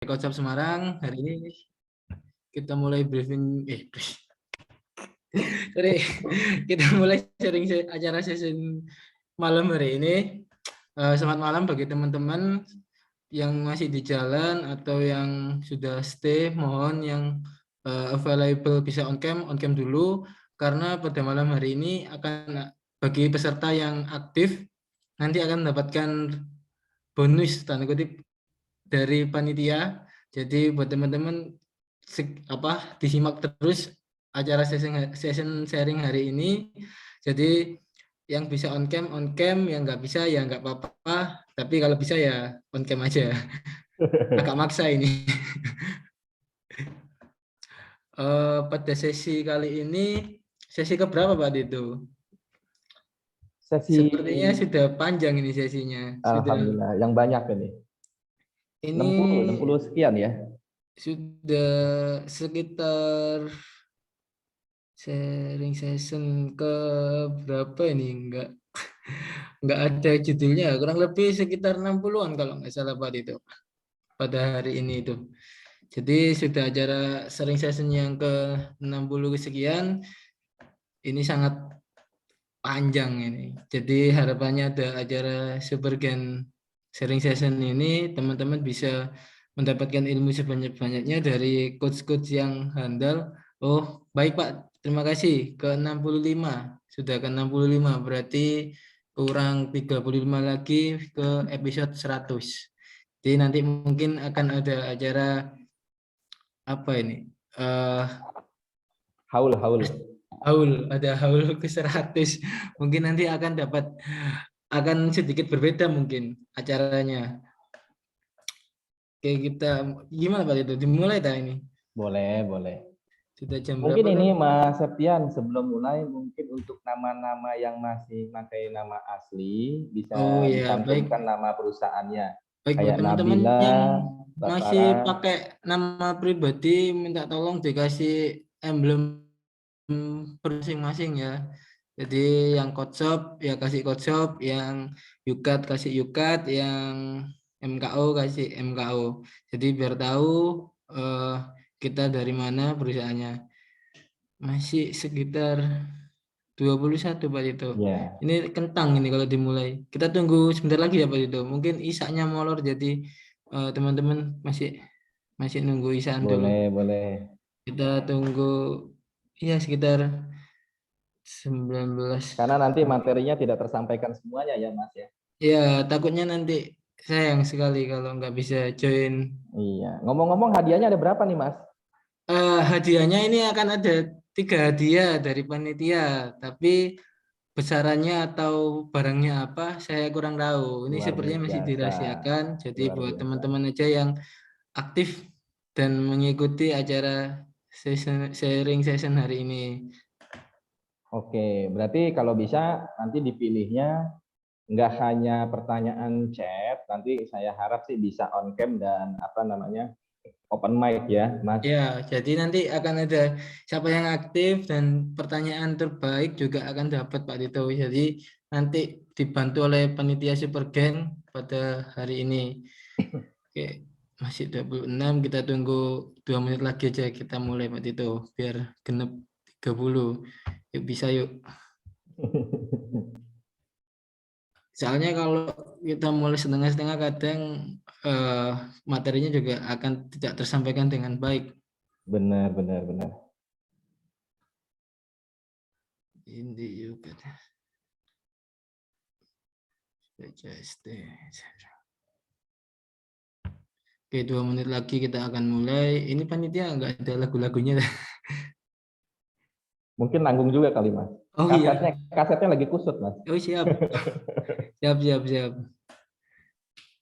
Kocap Semarang. Hari ini kita mulai briefing, sorry, kita mulai sharing acara session malam hari ini. Selamat malam bagi teman-teman yang masih di jalan atau yang sudah stay. Mohon yang available bisa on cam dulu, karena pada malam hari ini akan bagi peserta yang aktif nanti akan mendapatkan bonus tanda kutip dari panitia. Jadi buat teman-teman disimak terus acara session sharing hari ini. Jadi yang bisa on cam, yang nggak bisa ya nggak apa-apa. Tapi kalau bisa ya on cam aja. Agak maksa ini. Pada sesi kali ini, sesi keberapa Pak Dito? Sesi Sepertinya sudah panjang ini sesinya. Alhamdulillah, yang banyak ini. Ini 60 sekian ya. sudah sekitar sharing session ke berapa ini? Enggak ada judulnya, kurang lebih sekitar 60-an kalau nggak salah Pak itu pada hari ini itu. Jadi sudah acara sharing session yang ke 60 sekian, ini sangat panjang ini. Jadi harapannya ada acara Supergen sharing session ini teman-teman bisa mendapatkan ilmu sebanyak-banyaknya dari coach-coach yang handal. Oh, baik Pak. Terima kasih. Ke 65. Sudah ke 65. Berarti kurang 35 lagi ke episode 100. Jadi nanti mungkin akan ada acara apa ini? Haul. Ada haul ke 100. Mungkin nanti akan sedikit berbeda mungkin acaranya. Oke, kita gimana Pak itu? Dimulai tak ini? Boleh. Sudah jam Mungkin berapa ini kan? Mas Septian, sebelum mulai mungkin untuk nama-nama yang masih pakai nama asli bisa Oh ya, baik. dicantumkan nama perusahaannya. Baik buat Kayak teman-teman Nabila, yang masih Basara. pakai nama pribadi, minta tolong dikasih emblem masing-masing ya. Jadi yang Kotshop ya kasih Kotshop, yang Yukat kasih Yukat, yang MKO kasih MKO. Jadi biar tahu kita dari mana perusahaannya. Masih sekitar 21 Pak Tito. Ya, Ini kentang ini kalau dimulai. Kita tunggu sebentar lagi ya Pak Tito. Mungkin isaknya molor jadi teman-teman masih nunggu isaan dulu. boleh. Kita tunggu ya sekitar 19. Karena nanti materinya tidak tersampaikan semuanya ya Mas ya. Ya, takutnya nanti sayang sekali kalau nggak bisa join. Iya. Ngomong-ngomong hadiahnya ada berapa nih Mas? Hadiahnya ini akan ada 3 hadiah dari panitia, tapi besarannya atau barangnya apa saya kurang tahu. Ini Luar sepertinya masih biasa. dirahasiakan. Jadi Luar buat biasa. teman-teman aja yang aktif dan mengikuti acara sharing session hari ini. Oke, berarti kalau bisa nanti dipilihnya nggak hanya pertanyaan chat, nanti saya harap sih bisa on cam dan open mic ya, Mas. Ya, jadi nanti akan ada siapa yang aktif dan pertanyaan terbaik juga akan dapat Pak Tito. Jadi nanti dibantu oleh panitia Supergen pada hari ini. Oke, masih 26, kita tunggu 2 menit lagi aja kita mulai Pak Tito biar genep 30. Yuk bisa yuk. Soalnya kalau kita mulai setengah-setengah kadang materinya juga akan tidak tersampaikan dengan baik. Benar. Ini juga. Oke, 2 menit lagi kita akan mulai. Ini panitia nggak ada lagu-lagunya. Mungkin nanggung juga kali, Mas. Oh iya. Kasetnya lagi kusut, Mas. Oh siap. Siap.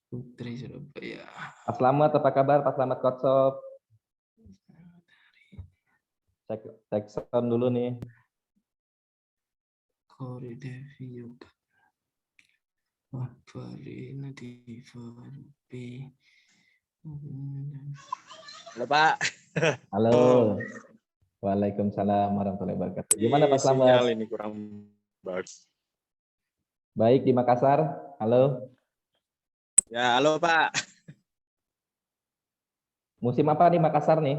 Putri Surabaya. Pak Slamet, apa kabar Pak Slamet Kotshop? Cek sound dulu nih. Kori Devi Yoga. Farina Divarupi. Halo Pak. Halo. Waalaikumsalam warahmatullahi wabarakatuh. Gimana Pak Slamet? Sinyal ini kurang bagus. Baik di Makassar. Halo. Ya, halo Pak. Musim apa nih Makassar nih?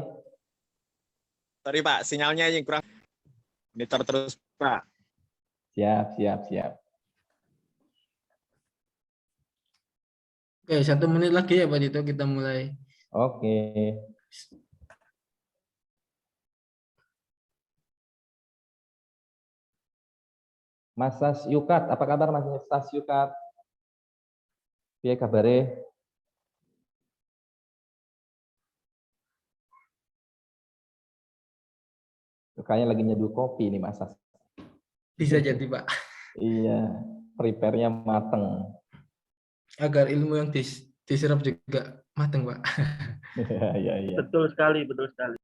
Sorry Pak, sinyalnya yang kurang. Monitor terus Pak. Siap. Oke, 1 menit lagi ya Pak Dito kita mulai. Oke. Mas Sas Yukat, apa kabar Mas Sas Yukat? Piye kabare? Kayaknya lagi nyeduh kopi nih Mas Sas. Bisa jadi Pak. Iya, prepare-nya mateng. Agar ilmu yang diserap juga matang Pak. Iya. Betul sekali, betul sekali.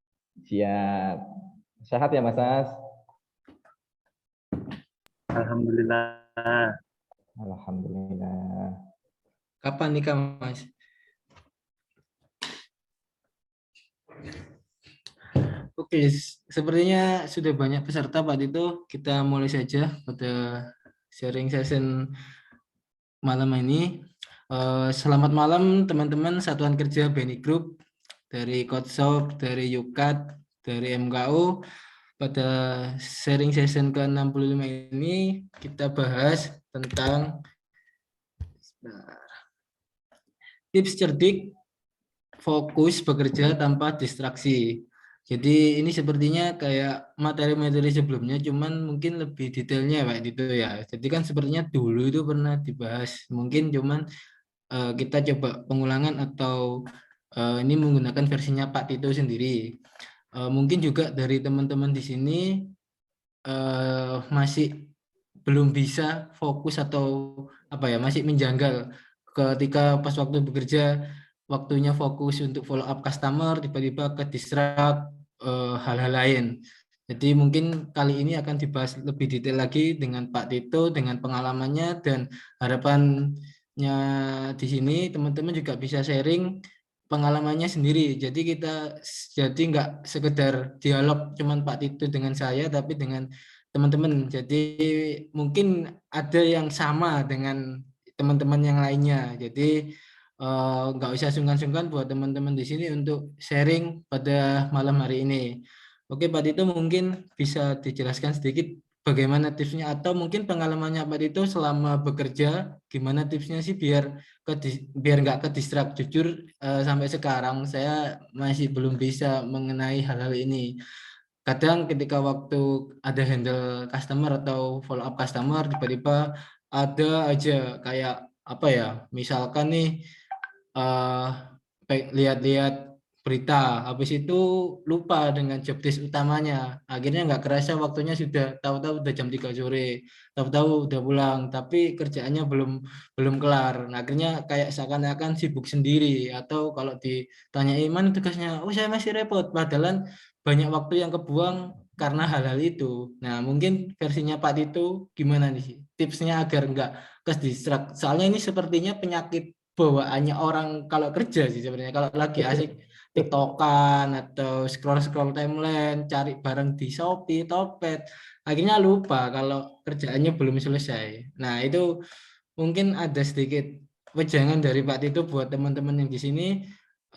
Siap. Sehat ya Mas Sas? Alhamdulillah. Alhamdulillah. Kapan nikah Mas? Oke, sepertinya sudah banyak peserta Pak Dito. Kita mulai saja pada sharing session malam ini. Selamat malam teman-teman Satuan Kerja Beni Group dari Kotshop, dari Yukat, dari MKU. Pada sharing session ke-65 ini kita bahas tentang tips cerdik fokus bekerja tanpa distraksi. Jadi ini sepertinya kayak materi-materi sebelumnya, cuman mungkin lebih detailnya Pak Dito ya. Jadi kan sepertinya dulu itu pernah dibahas, mungkin cuman kita coba pengulangan atau ini menggunakan versinya Pak Tito sendiri. Mungkin juga dari teman-teman di sini masih belum bisa fokus atau apa ya, masih menjanggal ketika pas waktu bekerja waktunya fokus untuk follow up customer tiba-tiba ke distract hal-hal lain. Jadi mungkin kali ini akan dibahas lebih detail lagi dengan Pak Tito dengan pengalamannya, dan harapannya di sini teman-teman juga bisa sharing pengalamannya sendiri. Jadi nggak sekedar dialog cuman Pak Tito dengan saya, tapi dengan teman-teman. Jadi mungkin ada yang sama dengan teman-teman yang lainnya. Jadi nggak usah sungkan-sungkan buat teman-teman di sini untuk sharing pada malam hari ini. Oke, Pak Tito mungkin bisa dijelaskan sedikit bagaimana tipsnya atau mungkin pengalamannya Pak Tito selama bekerja, gimana tipsnya sih biar nggak ke distract. Jujur sampai sekarang saya masih belum bisa mengenai hal-hal ini. Kadang ketika waktu ada handle customer atau follow up customer, tiba-tiba ada aja kayak apa ya, misalkan nih eh lihat-lihat berita, habis itu lupa dengan job desk utamanya, akhirnya nggak kerasa waktunya sudah tahu-tahu udah jam 3 sore, tahu-tahu udah pulang, tapi kerjaannya belum kelar. Nah, akhirnya kayak seakan-akan sibuk sendiri, atau kalau ditanyain mana tugasnya, oh saya masih repot, padahal banyak waktu yang kebuang karena hal-hal itu. Nah, mungkin versinya Pak Tito gimana nih tipsnya agar nggak ke distract, soalnya ini sepertinya penyakit bawaannya orang kalau kerja sih sebenarnya, kalau lagi asik TikTokan atau scroll timeline, cari barang di Shopee, Topet, akhirnya lupa kalau kerjaannya belum selesai. Nah, itu mungkin ada sedikit wejangan dari Pak Tito buat teman-teman yang di sini.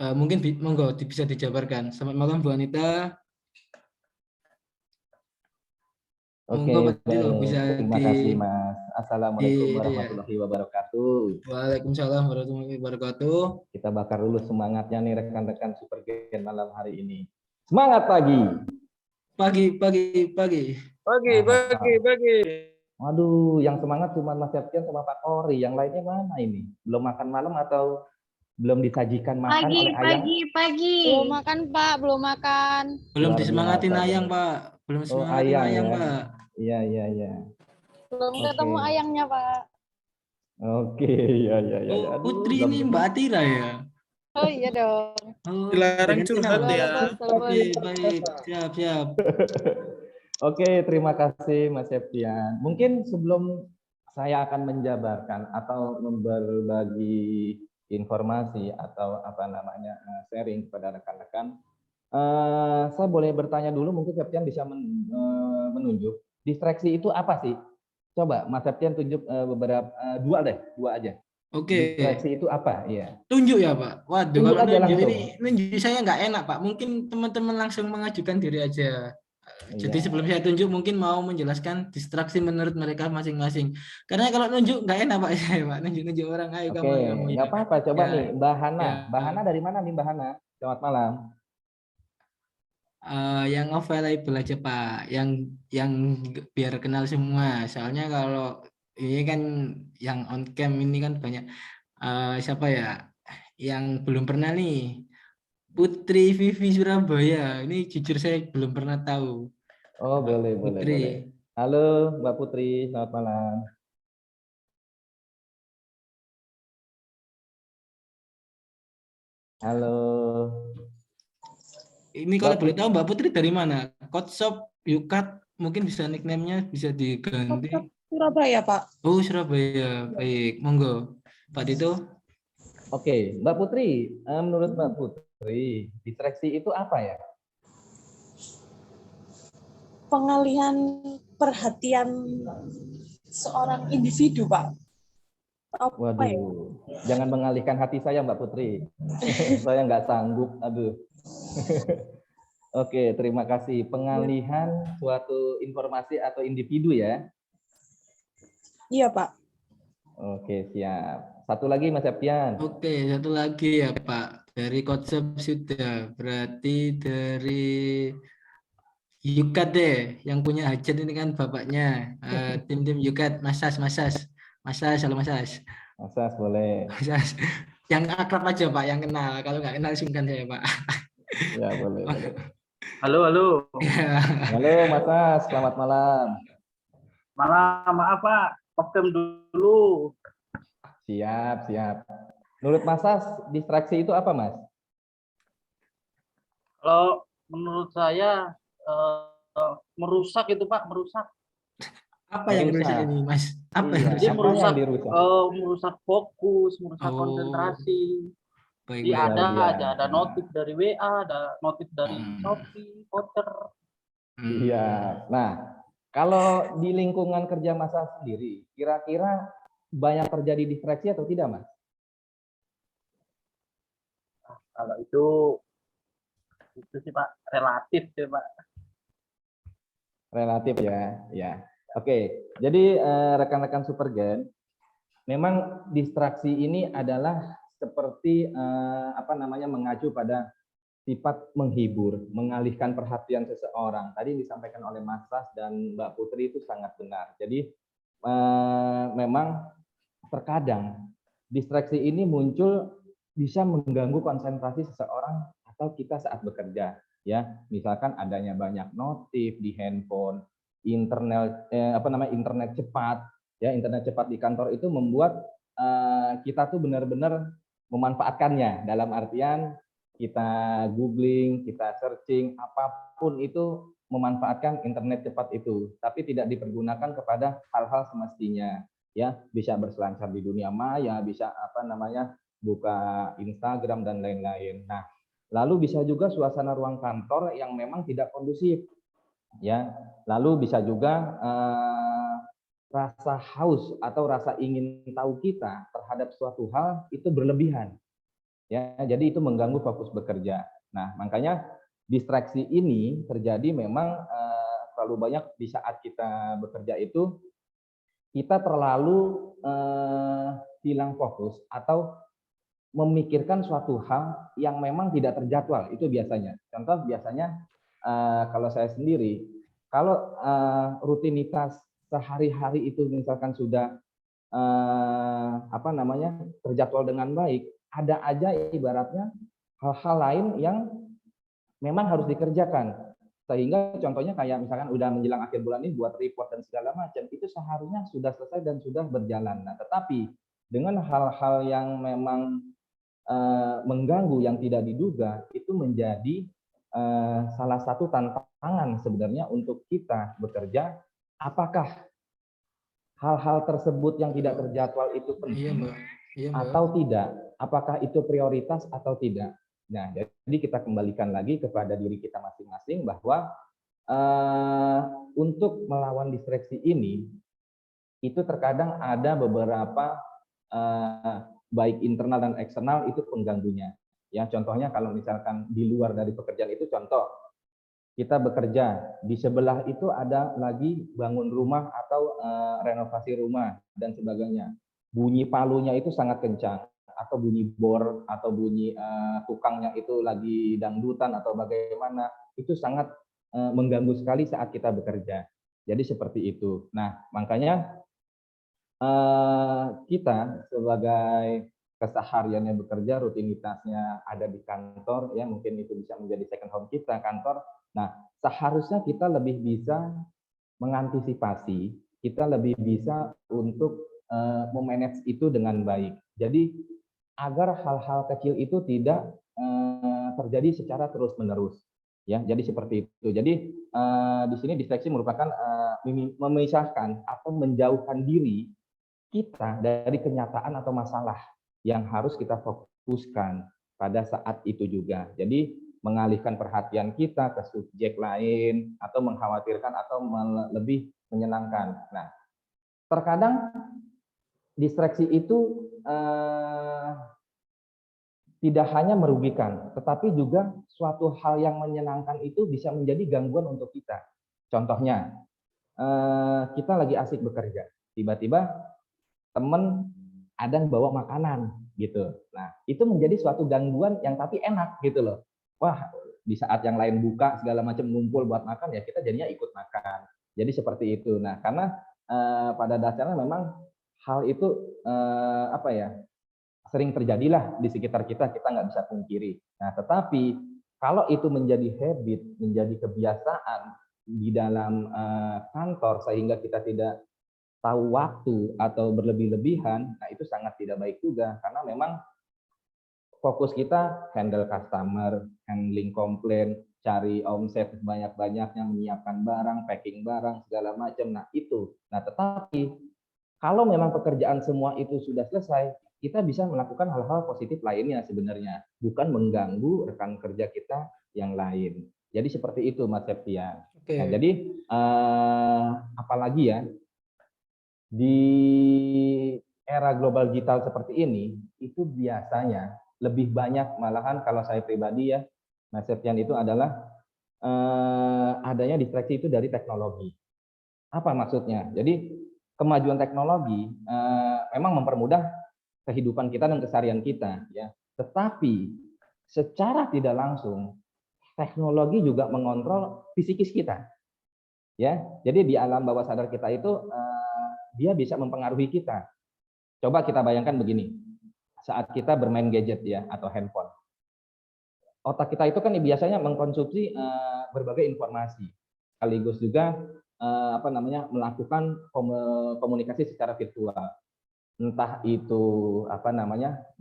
Mungkin monggo bisa dijabarkan. Selamat malam Bu Anita. Oke, Monggo Pak Tito baik. bisa Terima kasih Mas. Assalamualaikum itu ya. warahmatullahi wabarakatuh. Waalaikumsalam warahmatullahi wabarakatuh. Kita bakar dulu semangatnya nih rekan-rekan Super Gen malam hari ini. Semangat pagi. Pagi. Pagi. Waduh, yang semangat cuma Mas Septian sama Pak Kori. Yang lainnya mana ini? Belum makan malam atau belum disajikan makan oleh Ayang? Pagi. Belum makan, Pak. Belum makan. Belum Luar disemangatin biasa, Ayang, Bang. Pak. Belum Oh, semangatin Ayang Ayang, ya. Pak. Iya. Belum Oke. ketemu ayangnya, Pak. Oke, iya. Oh, Aduh, Putri belum ini Mbak Atira ya? Oh iya dong. Oh, Dilarang dengan curhat kenal. ya. Oke, baik. Siap. Oke, terima kasih Mas Septian. Mungkin sebelum saya akan menjabarkan atau berbagi informasi atau sharing kepada rekan-rekan, saya boleh bertanya dulu, mungkin Septian bisa menunjuk distraksi itu apa sih? Coba Mas Septian tunjuk beberapa dua aja. Oke, Distraksi itu apa? Iya. tunjuk ya Pak. Waduh, Tunjuk kalau aja nunjuk langsung. ini nunjuk saya nggak enak Pak. Mungkin teman-teman langsung mengajukan diri aja. Jadi Iya. sebelum saya tunjuk mungkin mau menjelaskan distraksi menurut mereka masing-masing. Karena kalau nunjuk nggak enak Pak saya Pak. Nunjuk-nunjuk orang, Oke, ayo kamu ya. nggak apa-apa. Coba Ya, nih, Mbak Hana. ya. Mbak Hana dari mana nih Mbak Hana? Selamat malam. Yang available aja Pak, yang biar kenal semua. Soalnya kalau ini kan yang on cam ini kan banyak siapa ya yang belum pernah nih. Putri Vivi Surabaya. Ini jujur saya belum pernah tahu. Oh, boleh, boleh, Putri. boleh. Halo Mbak Putri, selamat malam. Halo. Ini kalau boleh tahu Mbak Putri dari mana? Coach Shop, Yukat, mungkin bisa nickname-nya bisa diganti. Surabaya, Pak. Oh, Surabaya. Baik, monggo. Pak Dito. Oke, Mbak Putri, menurut Mbak Putri, distraksi itu apa ya? Pengalihan perhatian seorang individu, Pak. Apa ya? Waduh, jangan mengalihkan hati saya Mbak Putri. Saya nggak sanggup, aduh. Oke, terima kasih. Pengalihan suatu informasi atau individu ya? Iya, Pak. Oke, siap. Satu lagi Mas Septian. Oke, satu lagi ya Pak. Dari konsep sudah. Berarti dari Yukat deh. Yang punya hajat ini kan bapaknya. Tim-tim Yukat. Masas. Masas, halo Masas. Masas boleh. Masas. Yang akrab aja Pak, yang kenal. Kalau nggak kenal sungkan saya Pak. Ya, boleh, boleh. Halo, halo. Ya. Halo Masas, selamat malam. Malam, maaf Pak. Okem dulu. Siap, siap. Menurut Masas, distraksi itu apa, Mas? Kalau menurut saya merusak itu Pak, merusak. Apa yang rusak ini Mas? Apa Iya, yang Jadi rusak? apa merusak, yang dirusak? merusak fokus, merusak Oh, konsentrasi. baik, Jadi baik. ada Luar biasa. aja, ada notif dari WA, ada notif dari Hmm. Shopee, voucher. Iya. Nah, kalau di lingkungan kerja Masas sendiri, kira-kira banyak terjadi distraksi atau tidak, Mas? Kalau itu sih Pak, relatif sih Pak. Relatif ya, ya. Oke, jadi rekan-rekan Supergen, memang distraksi ini adalah seperti mengacu pada sifat menghibur, mengalihkan perhatian seseorang. Tadi disampaikan oleh Mas Ras dan Mbak Putri itu sangat benar. Jadi memang terkadang distraksi ini muncul bisa mengganggu konsentrasi seseorang atau kita saat bekerja. Ya, misalkan adanya banyak notif di handphone, internet cepat, ya internet cepat di kantor itu membuat kita tuh benar-benar memanfaatkannya dalam artian kita googling, kita searching, apapun itu memanfaatkan internet cepat itu, tapi tidak dipergunakan kepada hal-hal semestinya. Ya, bisa berselancar di dunia maya, bisa buka Instagram dan lain-lain. Nah, lalu bisa juga suasana ruang kantor yang memang tidak kondusif. Ya, lalu bisa juga rasa haus atau rasa ingin tahu kita terhadap suatu hal itu berlebihan. Ya, jadi itu mengganggu fokus bekerja. Nah, makanya distraksi ini terjadi memang terlalu banyak di saat kita bekerja itu kita terlalu hilang fokus atau memikirkan suatu hal yang memang tidak terjadwal, itu biasanya. Contoh biasanya kalau saya sendiri, kalau rutinitas sehari-hari itu misalkan sudah terjadwal dengan baik, ada aja ibaratnya hal-hal lain yang memang harus dikerjakan. Sehingga contohnya kayak misalkan udah menjelang akhir bulan ini buat report dan segala macam, itu seharusnya sudah selesai dan sudah berjalan. Nah, tetapi dengan hal-hal yang memang mengganggu yang tidak diduga, itu menjadi salah satu tantangan sebenarnya untuk kita bekerja. Apakah hal-hal tersebut yang tidak terjadwal itu penting atau tidak? Apakah itu prioritas atau tidak? Nah, jadi kita kembalikan lagi kepada diri kita masing-masing bahwa untuk melawan distraksi ini, itu terkadang ada beberapa baik internal dan eksternal itu pengganggunya. Ya, contohnya kalau misalkan di luar dari pekerjaan itu, contoh kita bekerja di sebelah itu ada lagi bangun rumah atau renovasi rumah dan sebagainya. Bunyi palunya itu sangat kencang, atau bunyi bor atau bunyi tukangnya itu lagi dangdutan atau bagaimana, itu sangat mengganggu sekali saat kita bekerja. Jadi seperti itu. Nah, makanya kita sebagai kesehariannya bekerja, rutinitasnya ada di kantor, ya mungkin itu bisa menjadi second home kita, kantor. Nah, seharusnya kita lebih bisa mengantisipasi, kita lebih bisa untuk memanage itu dengan baik. Jadi agar hal-hal kecil itu tidak terjadi secara terus-menerus. Ya, jadi seperti itu. Jadi di sini distraksi merupakan memisahkan atau menjauhkan diri kita dari kenyataan atau masalah yang harus kita fokuskan pada saat itu juga. Jadi mengalihkan perhatian kita ke subjek lain atau mengkhawatirkan atau lebih menyenangkan. Nah, terkadang distraksi itu tidak hanya merugikan, tetapi juga suatu hal yang menyenangkan itu bisa menjadi gangguan untuk kita. Contohnya, kita lagi asik bekerja, tiba-tiba temen ada yang bawa makanan gitu. Nah, itu menjadi suatu gangguan yang tapi enak gitu loh. Wah, di saat yang lain buka segala macam ngumpul buat makan, ya kita jadinya ikut makan. Jadi seperti itu. Nah, karena pada dasarnya memang hal itu apa ya, sering terjadilah di sekitar kita nggak bisa pungkiri. Nah, tetapi kalau itu menjadi habit, menjadi kebiasaan di dalam kantor sehingga kita tidak tahu waktu atau berlebih-lebihan, nah itu sangat tidak baik juga, karena memang fokus kita handle customer, handling komplain, cari omset banyak-banyaknya, menyiapkan barang, packing barang, segala macam. Nah itu. Nah tetapi kalau memang pekerjaan semua itu sudah selesai, kita bisa melakukan hal-hal positif lainnya sebenarnya, bukan mengganggu rekan kerja kita yang lain. Jadi seperti itu, Mas Septian. Oke. Nah, jadi apalagi ya, di era global digital seperti ini, itu biasanya lebih banyak malahan kalau saya pribadi ya, Mas Septian, itu adalah adanya distraksi itu dari teknologi. Apa maksudnya? Jadi kemajuan teknologi memang mempermudah kehidupan kita dan keseharian kita, ya. Tetapi secara tidak langsung teknologi juga mengontrol psikis kita, ya. Jadi di alam bawah sadar kita itu dia bisa mempengaruhi kita. Coba kita bayangkan begini, saat kita bermain gadget ya atau handphone, otak kita itu kan biasanya mengkonsumsi berbagai informasi, sekaligus juga melakukan komunikasi secara virtual. Entah itu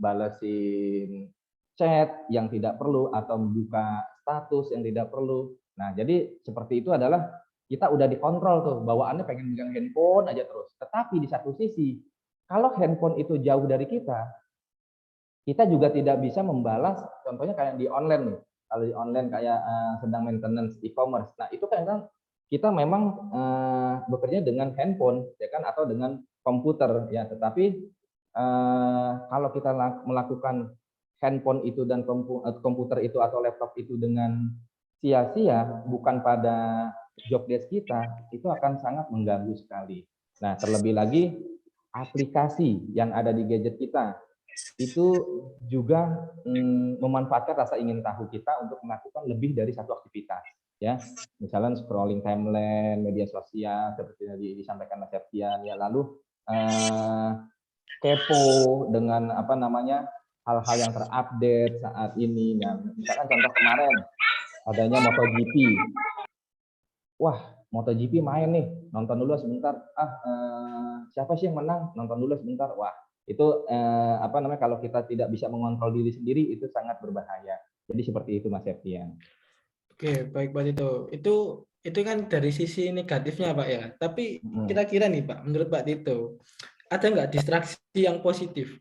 balesin chat yang tidak perlu atau membuka status yang tidak perlu. Nah, jadi seperti itu adalah kita udah dikontrol tuh, bawaannya pengen megang handphone aja terus. Tetapi di satu sisi, kalau handphone itu jauh dari kita juga tidak bisa membalas, contohnya kayak di online nih. Kalau di online kayak sedang maintenance e-commerce. Nah, itu kan kita memang bekerja dengan handphone ya kan, atau dengan komputer ya, tetapi kalau kita melakukan handphone itu dan komputer itu atau laptop itu dengan sia-sia, bukan pada job desk kita, itu akan sangat mengganggu sekali. Nah, terlebih lagi aplikasi yang ada di gadget kita itu juga memanfaatkan rasa ingin tahu kita untuk melakukan lebih dari satu aktivitas, ya. Misalnya scrolling timeline media sosial seperti yang disampaikan Mas Septian, ya, lalu kepo dengan hal-hal yang terupdate saat ini. Nah, misalkan contoh kemarin adanya MotoGP. Wah, MotoGP main nih, nonton dulu sebentar. Siapa sih yang menang? Nonton dulu sebentar. Wah, itu kalau kita tidak bisa mengontrol diri sendiri, itu sangat berbahaya. Jadi seperti itu, Mas Septian. Oke, baik Pak Tito. Itu kan dari sisi negatifnya Pak ya. Tapi kira-kira nih Pak, menurut Pak Tito, ada nggak distraksi yang positif?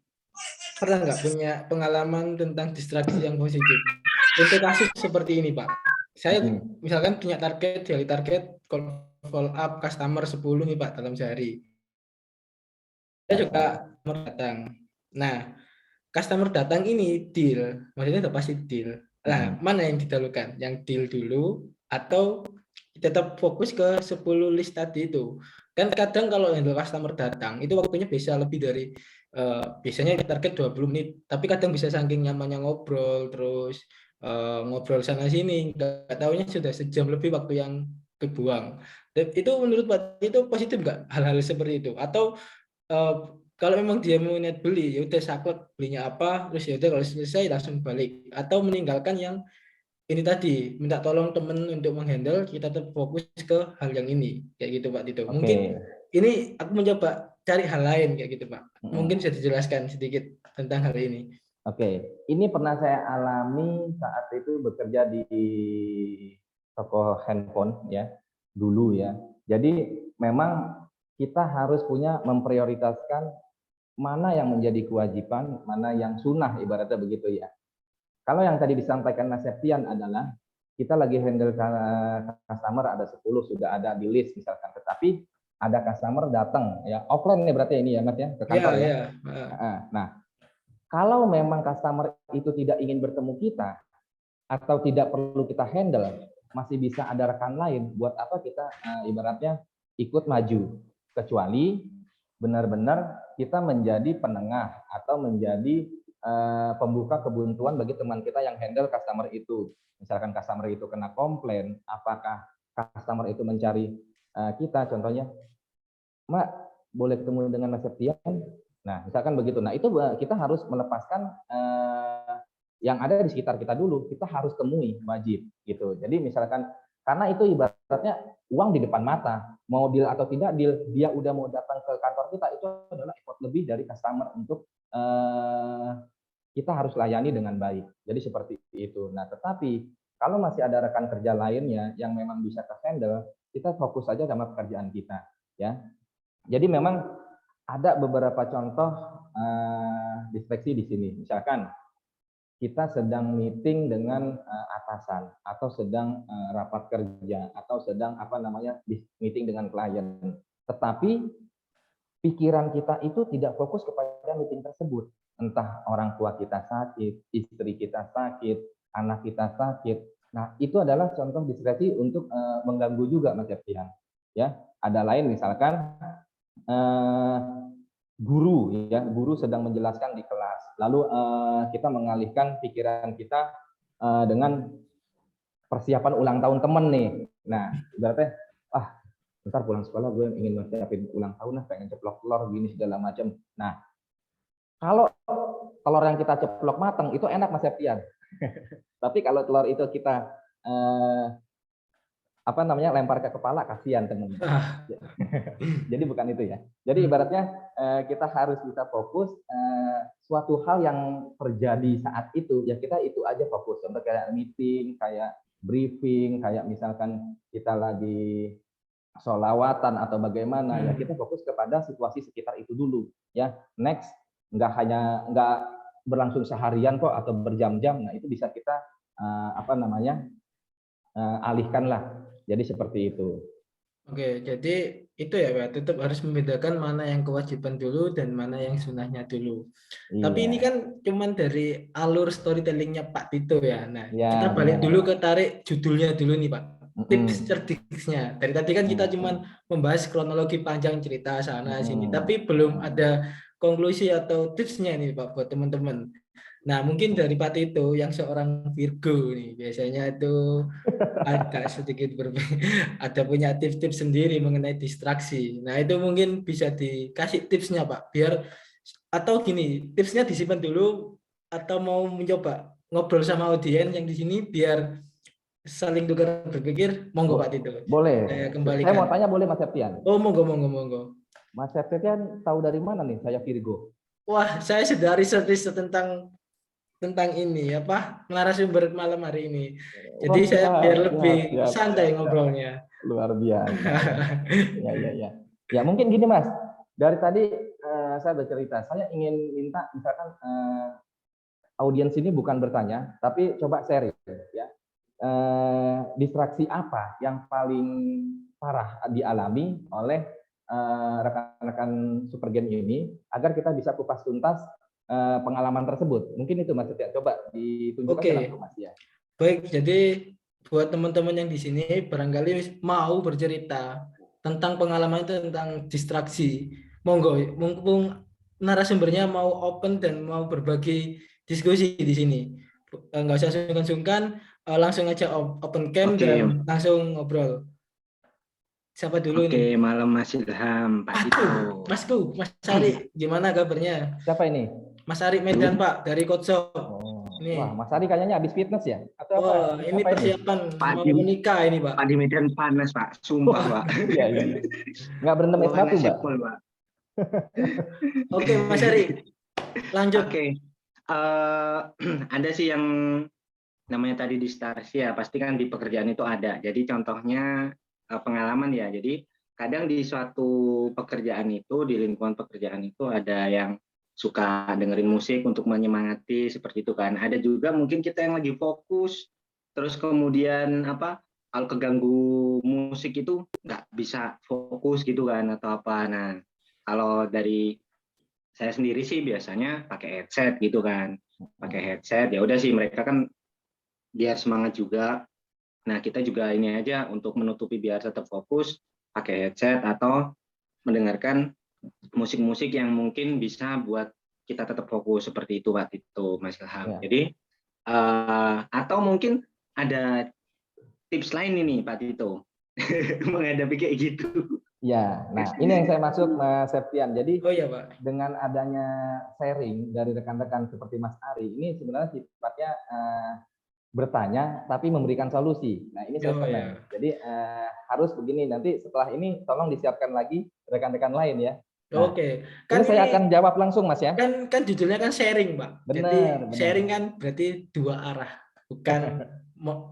Pernah nggak punya pengalaman tentang distraksi yang positif? Untuk kasus seperti ini Pak, saya misalkan punya daily target follow up customer 10 nih Pak dalam sehari. Saya juga customer datang. Nah, customer datang ini deal, maksudnya udah pasti deal. Nah, mana yang didahulukan? Yang deal dulu atau tetap fokus ke 10 list tadi itu? Kan kadang kalau handle customer datang, itu waktunya bisa lebih dari biasanya target 20 menit, tapi kadang bisa saking nyamannya ngobrol, terus ngobrol sana sini, nggak tahunya sudah sejam lebih waktu yang kebuang. Dan itu menurut Pak itu positif nggak hal-hal seperti itu? Atau eh, kalau memang dia mau niat beli, ya udah saklek belinya apa, terus ya udah kalau selesai langsung balik, atau meninggalkan yang ini tadi minta tolong temen untuk menghandle, kita tetap fokus ke hal yang ini, kayak gitu Pak Tito. Oke. Mungkin ini aku mencoba cari hal lain kayak gitu Pak. Mm-mm. Mungkin bisa dijelaskan sedikit tentang hal ini. Oke, ini pernah saya alami saat itu bekerja di toko handphone ya, dulu ya. Jadi memang kita harus punya memprioritaskan mana yang menjadi kewajiban, mana yang sunnah ibaratnya begitu ya. Kalau yang tadi disampaikan Mas Septian adalah kita lagi handle customer ada 10 sudah ada di list misalkan, tetapi ada customer datang ya offline nih berarti ini ya Mas ya ke kantor ya. Ya. Nah, kalau memang customer itu tidak ingin bertemu kita atau tidak perlu kita handle, masih bisa ada rekan lain. Buat apa kita ibaratnya ikut maju? Kecuali benar-benar kita menjadi penengah atau menjadi pembuka kebuntuan bagi teman kita yang handle customer itu. Misalkan customer itu kena komplain, apakah customer itu mencari kita, contohnya, Mak, boleh ketemu dengan Mas Septian? Nah, misalkan begitu. Nah, itu kita harus melepaskan yang ada di sekitar kita dulu. Kita harus temui, wajib gitu. Jadi misalkan karena itu ibaratnya uang di depan mata, mau deal atau tidak deal, dia udah mau datang ke kantor kita, itu adalah effort lebih dari customer untuk kita harus layani dengan baik. Jadi seperti itu. Nah, tetapi kalau masih ada rekan kerja lainnya yang memang bisa ke-handle, kita fokus saja sama pekerjaan kita, ya. Jadi memang ada beberapa contoh distraksi di sini. Misalkan kita sedang meeting dengan atasan atau sedang rapat kerja atau sedang meeting dengan klien. Tetapi pikiran kita itu tidak fokus kepada meeting tersebut. Entah orang tua kita sakit, istri kita sakit, anak kita sakit. Nah, itu adalah contoh distraksi untuk mengganggu juga Mas Septian. Ya, ada lain misalkan guru sedang menjelaskan di kelas, lalu kita mengalihkan pikiran kita dengan persiapan ulang tahun temen nih. Nah, ibaratnya bentar pulang sekolah gue ingin menyiapin ulang tahun lah, pengen ceplok telur gini segala macam. Nah, kalau telur yang kita ceplok mateng itu enak Mas Septian. Tapi kalau telur itu kita lempar ke kepala, kasihan temen. Jadi bukan itu ya. Jadi ibaratnya kita harus bisa fokus suatu hal yang terjadi saat itu, ya kita itu aja fokus. Contoh kayak meeting, kayak briefing, kayak misalkan kita lagi sholawatan atau bagaimana, ya kita fokus kepada situasi sekitar itu dulu. Ya, next nggak berlangsung seharian kok atau berjam-jam. Nah itu bisa kita alihkan lah. Jadi seperti itu. Oke, jadi itu ya Pak, tetap harus membedakan mana yang kewajiban dulu dan mana yang sunnahnya dulu. Iya. Tapi ini kan cuman dari alur storytellingnya Pak Tito ya. Nah, ya, kita balik dulu ke tarik judulnya dulu nih Pak. Tips cerdiknya. Dari tadi kan kita cuman membahas kronologi panjang cerita sana sini, tapi belum ada konklusi atau tipsnya nih Pak buat teman-teman. Nah, mungkin dari Pak Tito yang seorang Virgo nih, biasanya itu agak sedikit berbeda, ada punya tips-tips sendiri mengenai distraksi. Nah, itu mungkin bisa dikasih tipsnya Pak, biar atau gini, tipsnya disimpan dulu atau mau mencoba ngobrol sama audiens yang di sini biar saling tukar berpikir, monggo Pak Tito. Boleh. Saya kembalikan. Saya mau tanya boleh Mas Septian? Oh, monggo. Mas Septian tahu dari mana nih saya Virgo? Wah, saya sudah riset tentang ini narasumber malam hari ini. Jadi saya biar lebih santai ngobrolnya. Luar biasa. Ya. Ya mungkin gini Mas. Dari tadi saya bercerita, saya ingin minta misalkan audiens ini bukan bertanya, tapi coba share ya. Distraksi apa yang paling parah dialami oleh rekan-rekan Supergen ini agar kita bisa kupas tuntas pengalaman tersebut. Mungkin itu Mas Setia, coba ditunjukkan Oke. langsung Mas ya. Baik, jadi buat teman-teman yang di sini barangkali mau bercerita tentang pengalaman itu tentang distraksi. Monggo, mumpung narasumbernya mau open dan mau berbagi diskusi di sini. Nggak usah sungkan-sungkan, langsung aja open cam Oke. dan langsung ngobrol. Siapa dulu Oke, ini? malam Mas Ilham, Pak Tito. Aduh, Masku, Mas Ari, gimana kabarnya? Siapa ini? Mas Ari Medan, Pak, dari Kotso. Oh, Nih. wah, Mas Ari kayaknya habis fitness ya? Atau apa? Wah, ini Apa persiapan Pak mau Di- menikah ini, Pak. Pak di Medan panas, Pak. Sumpah, Pak. Iya, iya. Nggak berendam es batu, Panasnya Mbak? full, Pak. Oke, Mas Ari, lanjut. Oke. Ada sih yang namanya tadi distraksi ya, pasti kan di pekerjaan itu ada. Jadi contohnya pengalaman ya. Jadi kadang di suatu pekerjaan itu, di lingkungan pekerjaan itu ada yang suka dengerin musik untuk menyemangati seperti itu kan. Ada juga mungkin kita yang lagi fokus, terus kemudian kalau keganggu musik itu nggak bisa fokus gitu kan atau apa. Nah, kalau dari saya sendiri sih biasanya pakai headset gitu kan. Pakai headset ya udah sih mereka kan biar semangat juga. Nah, kita juga ini aja untuk menutupi biar tetap fokus pakai headset atau mendengarkan musik-musik yang mungkin bisa buat kita tetap fokus seperti itu Pak Tito, Mas Ilham. Ya. Jadi atau mungkin ada tips lain ini Pak Tito menghadapi kayak gitu. Ya, nah ini yang saya maksud Mas Septian. Jadi Oh iya, Pak. dengan adanya sharing dari rekan-rekan seperti Mas Ari, ini sebenarnya sifatnya bertanya tapi memberikan solusi. Nah ini saya Oh, senang. ya. Jadi harus begini. Nanti setelah ini tolong disiapkan lagi rekan-rekan lain ya. Nah, Oke. Ini saya akan jawab langsung Mas ya. Kan judulnya kan sharing, Pak. Jadi Benar. sharing kan berarti dua arah, bukan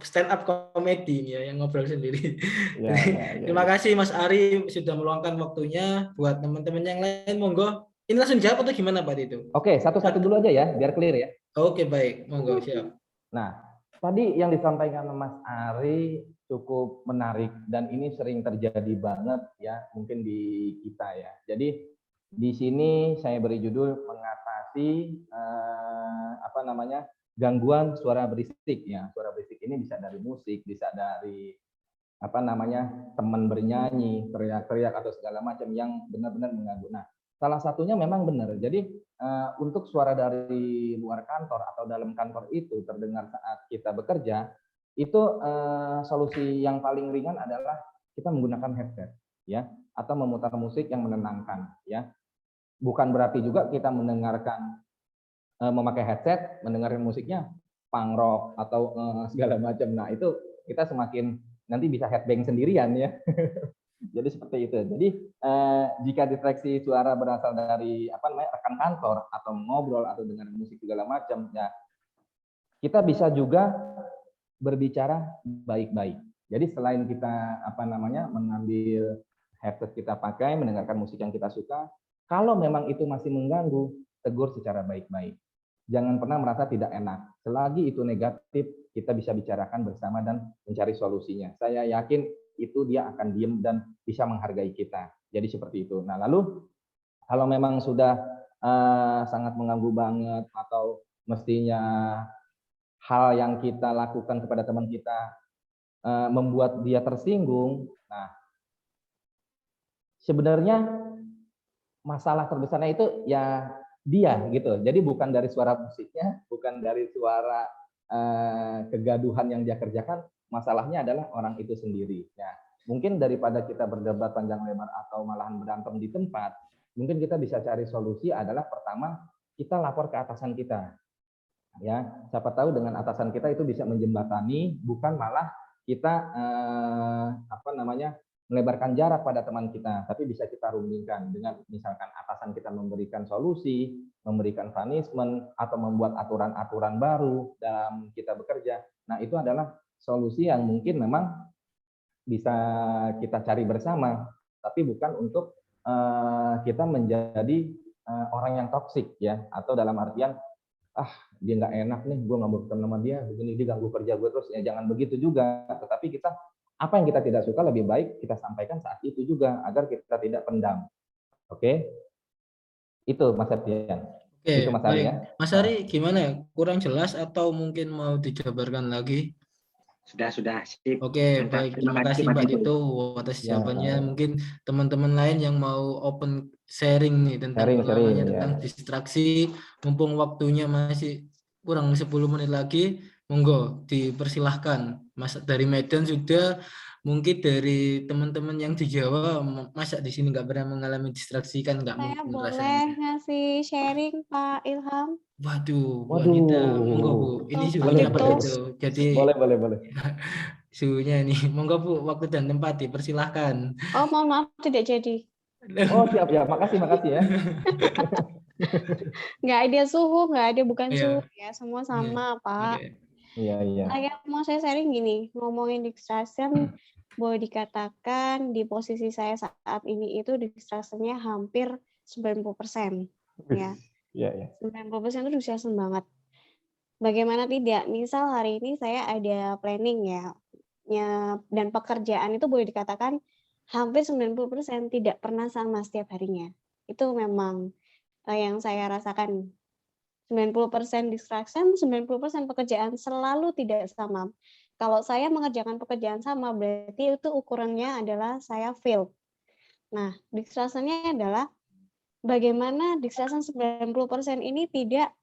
stand up comedy ya yang ngobrol sendiri. Ya, ya. Terima kasih Mas Ari sudah meluangkan waktunya buat teman-teman yang lain. Monggo. Ini langsung jawab atau gimana Pak itu? Oke, satu-satu dulu aja ya, biar clear ya. Oke, baik. Monggo, siap. Nah, tadi yang disampaikan Mas Ari cukup menarik dan ini sering terjadi banget ya, mungkin di kita ya. Jadi di sini saya beri judul mengatasi gangguan suara berisik ya. Suara berisik ini bisa dari musik, bisa dari teman bernyanyi, teriak-teriak atau segala macam yang benar-benar mengganggu. Nah, salah satunya memang benar. Jadi untuk suara dari luar kantor atau dalam kantor itu terdengar saat kita bekerja, itu solusi yang paling ringan adalah kita menggunakan headset ya, atau memutar musik yang menenangkan ya. Bukan berarti juga kita mendengarkan memakai headset, mendengarkan musiknya punk rock atau segala macam. Nah, itu kita semakin nanti bisa headbang sendirian ya. Jadi seperti itu. Jadi jika distraksi suara berasal dari rekan kantor atau ngobrol atau dengar musik segala macam, ya kita bisa juga berbicara baik-baik. Jadi selain kita mengambil headset kita pakai, mendengarkan musik yang kita suka, kalau memang itu masih mengganggu, tegur secara baik-baik. Jangan pernah merasa tidak enak. Selagi itu negatif, kita bisa bicarakan bersama dan mencari solusinya. Saya yakin itu dia akan diem dan bisa menghargai kita. Jadi seperti itu. Nah, lalu kalau memang sudah sangat mengganggu banget atau mestinya hal yang kita lakukan kepada teman kita membuat dia tersinggung, nah sebenarnya masalah terbesarnya itu ya dia gitu. Jadi bukan dari suara musiknya, bukan dari suara kegaduhan yang dia kerjakan, masalahnya adalah orang itu sendiri. Ya, mungkin daripada kita berdebat panjang lebar atau malahan berantem di tempat, mungkin kita bisa cari solusi adalah pertama kita lapor ke atasan kita. Ya, siapa tahu dengan atasan kita itu bisa menjembatani, bukan malah kita melebarkan jarak pada teman kita, tapi bisa kita rundingkan dengan misalkan atasan kita memberikan solusi, memberikan punishment, atau membuat aturan-aturan baru dalam kita bekerja. Nah, itu adalah solusi yang mungkin memang bisa kita cari bersama, tapi bukan untuk kita menjadi orang yang toksik ya, atau dalam artian dia nggak enak nih, gue nggak mau ketemu sama dia, begini dia ganggu kerja gue terus, ya jangan begitu juga. Tetapi kita apa yang kita tidak suka lebih baik kita sampaikan saat itu juga agar kita tidak pendam. Oke, itu Mas Septian. Oke, Itu Mas Ari baik. ya. Mas Ari gimana ya? Kurang jelas atau mungkin mau dijabarkan lagi? Sudah sip. Oke, Mantap. baik. Terima Terima kasih kasih Pak Mbak Tito. Tito atas Ya, jawabannya. baik. Mungkin teman-teman lain yang mau open sharing nih tentang Sharing, pengalamannya ya. tentang distraksi, mumpung waktunya masih kurang 10 menit lagi, monggo dipersilahkan. Mas dari Medan sudah, mungkin dari teman-teman yang di Jawa, masa di sini nggak pernah mengalami distraksi kan nggak Saya mungkin boleh rasanya. ngasih sharing Pak Ilham Waduh, Bu Anita, monggo Bu. Waduh, Ini atau Pak suhunya boleh, Pak Tito? boleh, Tito. Jadi boleh. suhunya ini, monggo Bu, waktu dan tempat dipersilahkan. Oh, mohon maaf tidak jadi. Oh siap ya, makasih ya. Nggak ada suhu, nggak ada bukan suhu Iya, ya, semua iya. sama Pak. Oke. Iya. Saya sharing gini, ngomongin distraction, boleh dikatakan di posisi saya saat ini itu distractionnya hampir 90%. Ya, Iya. 90% itu distraction banget. Bagaimana tidak? Misal hari ini saya ada planning ya, dan pekerjaan itu boleh dikatakan hampir 90% tidak pernah sama setiap harinya. Itu memang yang saya rasakan. 90% distraction, 90% pekerjaan selalu tidak sama. Kalau saya mengerjakan pekerjaan sama, berarti itu ukurannya adalah saya fail. Nah, distraction-nya adalah bagaimana distraction 90% ini tidak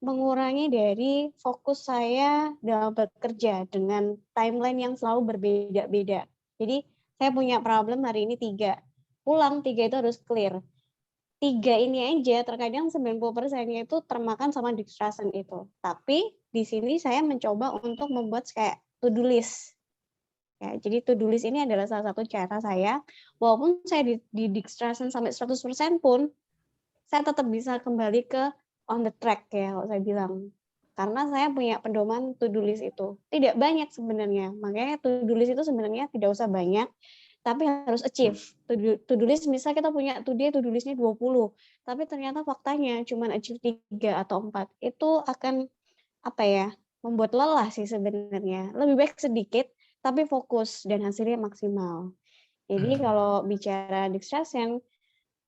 mengurangi dari fokus saya dalam bekerja dengan timeline yang selalu berbeda-beda. Jadi, saya punya problem hari ini 3. Pulang 3 itu harus clear. 3 ini aja terkadang 90%-nya itu termakan sama distraction itu. Tapi di sini saya mencoba untuk membuat kayak to-do list. Ya, jadi to-do list ini adalah salah satu cara saya, walaupun saya di distraction sampai 100% pun, saya tetap bisa kembali ke on the track ya kalau saya bilang. Karena saya punya pedoman to-do list itu. Tidak banyak sebenarnya, makanya to-do list itu sebenarnya tidak usah banyak, tapi harus achieve. To-do list misal kita punya to-do list-nya 20, tapi ternyata faktanya cuma achieve 3 atau 4. Itu akan membuat lelah sih sebenarnya. Lebih baik sedikit tapi fokus dan hasilnya maksimal. Jadi kalau bicara distraction,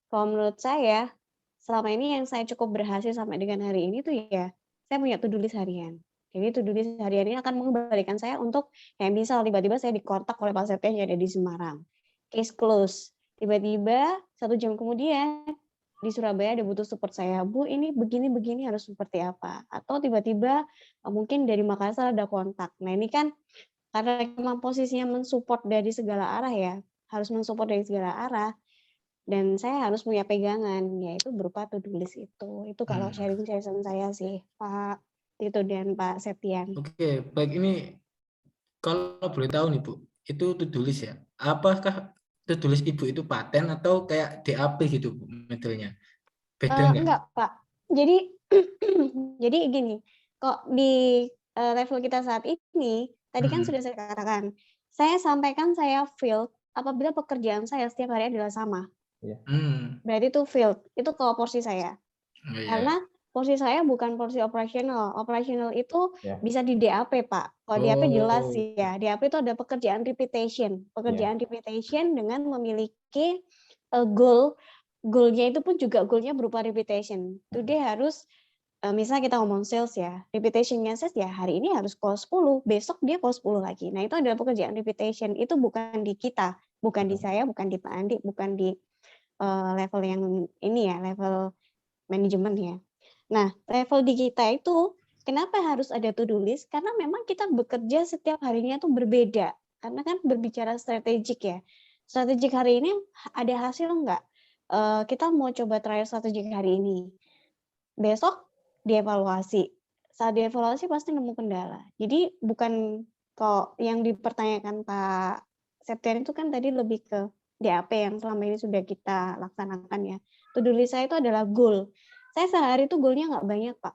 kalau menurut saya selama ini yang saya cukup berhasil sampai dengan hari ini tuh ya, saya punya to-do list harian. Jadi to-do list harian ini akan mengembalikan saya untuk kayak misal tiba-tiba saya dikontak oleh Pak Septian yang ada di Semarang. Case close. Tiba-tiba 1 jam kemudian di Surabaya ada butuh support saya. Bu, ini begini-begini harus seperti apa? Atau tiba-tiba mungkin dari Makassar ada kontak. Nah, ini kan karena memang posisinya mensupport dari segala arah ya, harus mensupport dari segala arah. Dan saya harus punya pegangan, yaitu berupa to-do list itu. Itu kalau sharing session saya sih, Pak Tito dan Pak Septian. Oke, baik, ini kalau boleh tahu nih Bu, itu to-do list ya. Apakah to-do list Ibu itu paten atau kayak DAP gitu Bu modelnya? Beda nggak? Enggak, Pak. Jadi jadi gini, kok di level kita saat ini, tadi kan sudah saya katakan, saya sampaikan saya failed apabila pekerjaan saya setiap hari adalah sama. Berarti itu failed. Itu kalau porsi saya. Oh, iya. Karena porsi saya bukan porsi operasional. Operasional itu bisa di DAP, Pak. Kalau DAP jelas sih ya. DAP itu ada pekerjaan repetition. Pekerjaan repetition dengan memiliki goal. Goal-nya itu pun juga goal-nya berupa repetition. Today harus, misalnya kita ngomong sales ya, repetition-nya sales ya hari ini harus call 10, besok dia call 10 lagi. Nah, itu adalah pekerjaan repetition. Itu bukan di kita, bukan di saya, bukan di Pak Andi, bukan di level yang ini ya, level manajemen ya. Nah, level di kita itu kenapa harus ada to-do list? Karena memang kita bekerja setiap harinya itu berbeda. Karena kan berbicara strategik ya. Strategik hari ini ada hasil enggak? Kita mau coba trial strategik hari ini. Besok dievaluasi. Saat dievaluasi pasti nemu kendala. Jadi bukan kok yang dipertanyakan Pak Septian itu kan tadi lebih ke DAP yang selama ini sudah kita laksanakan ya. To-do list saya itu adalah goal. Saya sehari itu goalnya nggak banyak, Pak.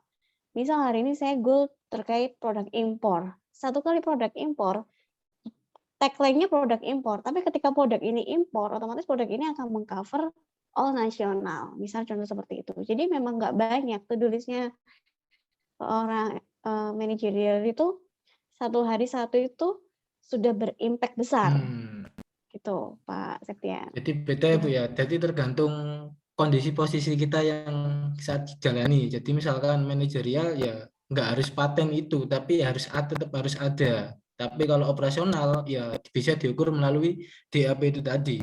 Misal hari ini saya goal terkait produk impor. 1 kali produk impor, tagline-nya produk impor. Tapi ketika produk ini impor, otomatis produk ini akan mengcover all nasional. Misal contoh seperti itu. Jadi memang nggak banyak. To-do list-nya orang manajerial itu 1 hari 1 itu sudah berimpact besar Hmm. gitu Pak Septian. Jadi beda ya Bu ya. Jadi tergantung kondisi posisi kita yang saat jalani. Jadi misalkan manajerial ya nggak harus paten itu, tapi harus tetap harus ada. Tapi kalau operasional ya bisa diukur melalui DAP itu tadi.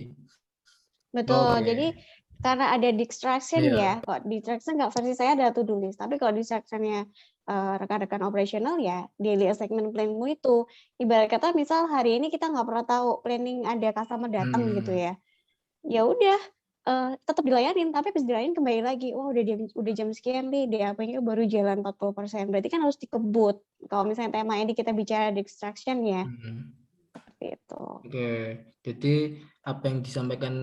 Betul. Jadi Oke. karena ada distraction Iya. ya, kok distraction nggak versi saya ada to-do list, tapi kalau distractionnya rekan-rekan operasional ya daily assignment planmu itu ibarat kata misal hari ini kita nggak pernah tahu planning ada customer datang gitu Hmm. ya, ya udah tetap dilayanin, tapi habis dilayanin kembali lagi, wah udah jam sekian nih, DAP-nya baru jalan 40%, berarti kan harus dikebut. Kalau misalnya tema ini kita bicara distraction ya, Hmm. seperti itu. Oke, jadi apa yang disampaikan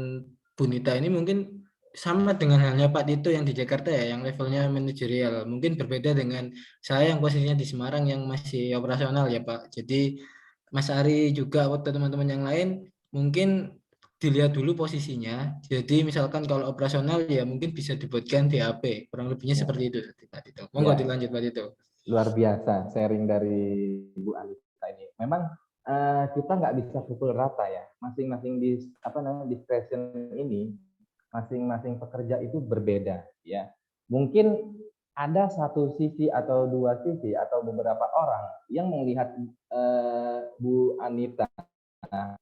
Bu Nita ini mungkin sama dengan halnya Pak Tito yang di Jakarta ya, yang levelnya manajerial. Mungkin berbeda dengan saya yang posisinya di Semarang yang masih operasional ya Pak. Jadi Mas Ari juga atau teman-teman yang lain mungkin dilihat dulu posisinya. Jadi misalkan kalau operasional ya mungkin bisa dibuatkan DAP. Kurang lebihnya Ya, seperti itu Pak Tito. Monggo ya, dilanjut Pak Tito. luar biasa sharing dari Bu Anita ini. Memang kita nggak bisa pukul rata ya. Masing-masing discretion ini, masing-masing pekerja itu berbeda ya. Mungkin ada satu sisi atau dua sisi atau beberapa orang yang melihat Bu Anita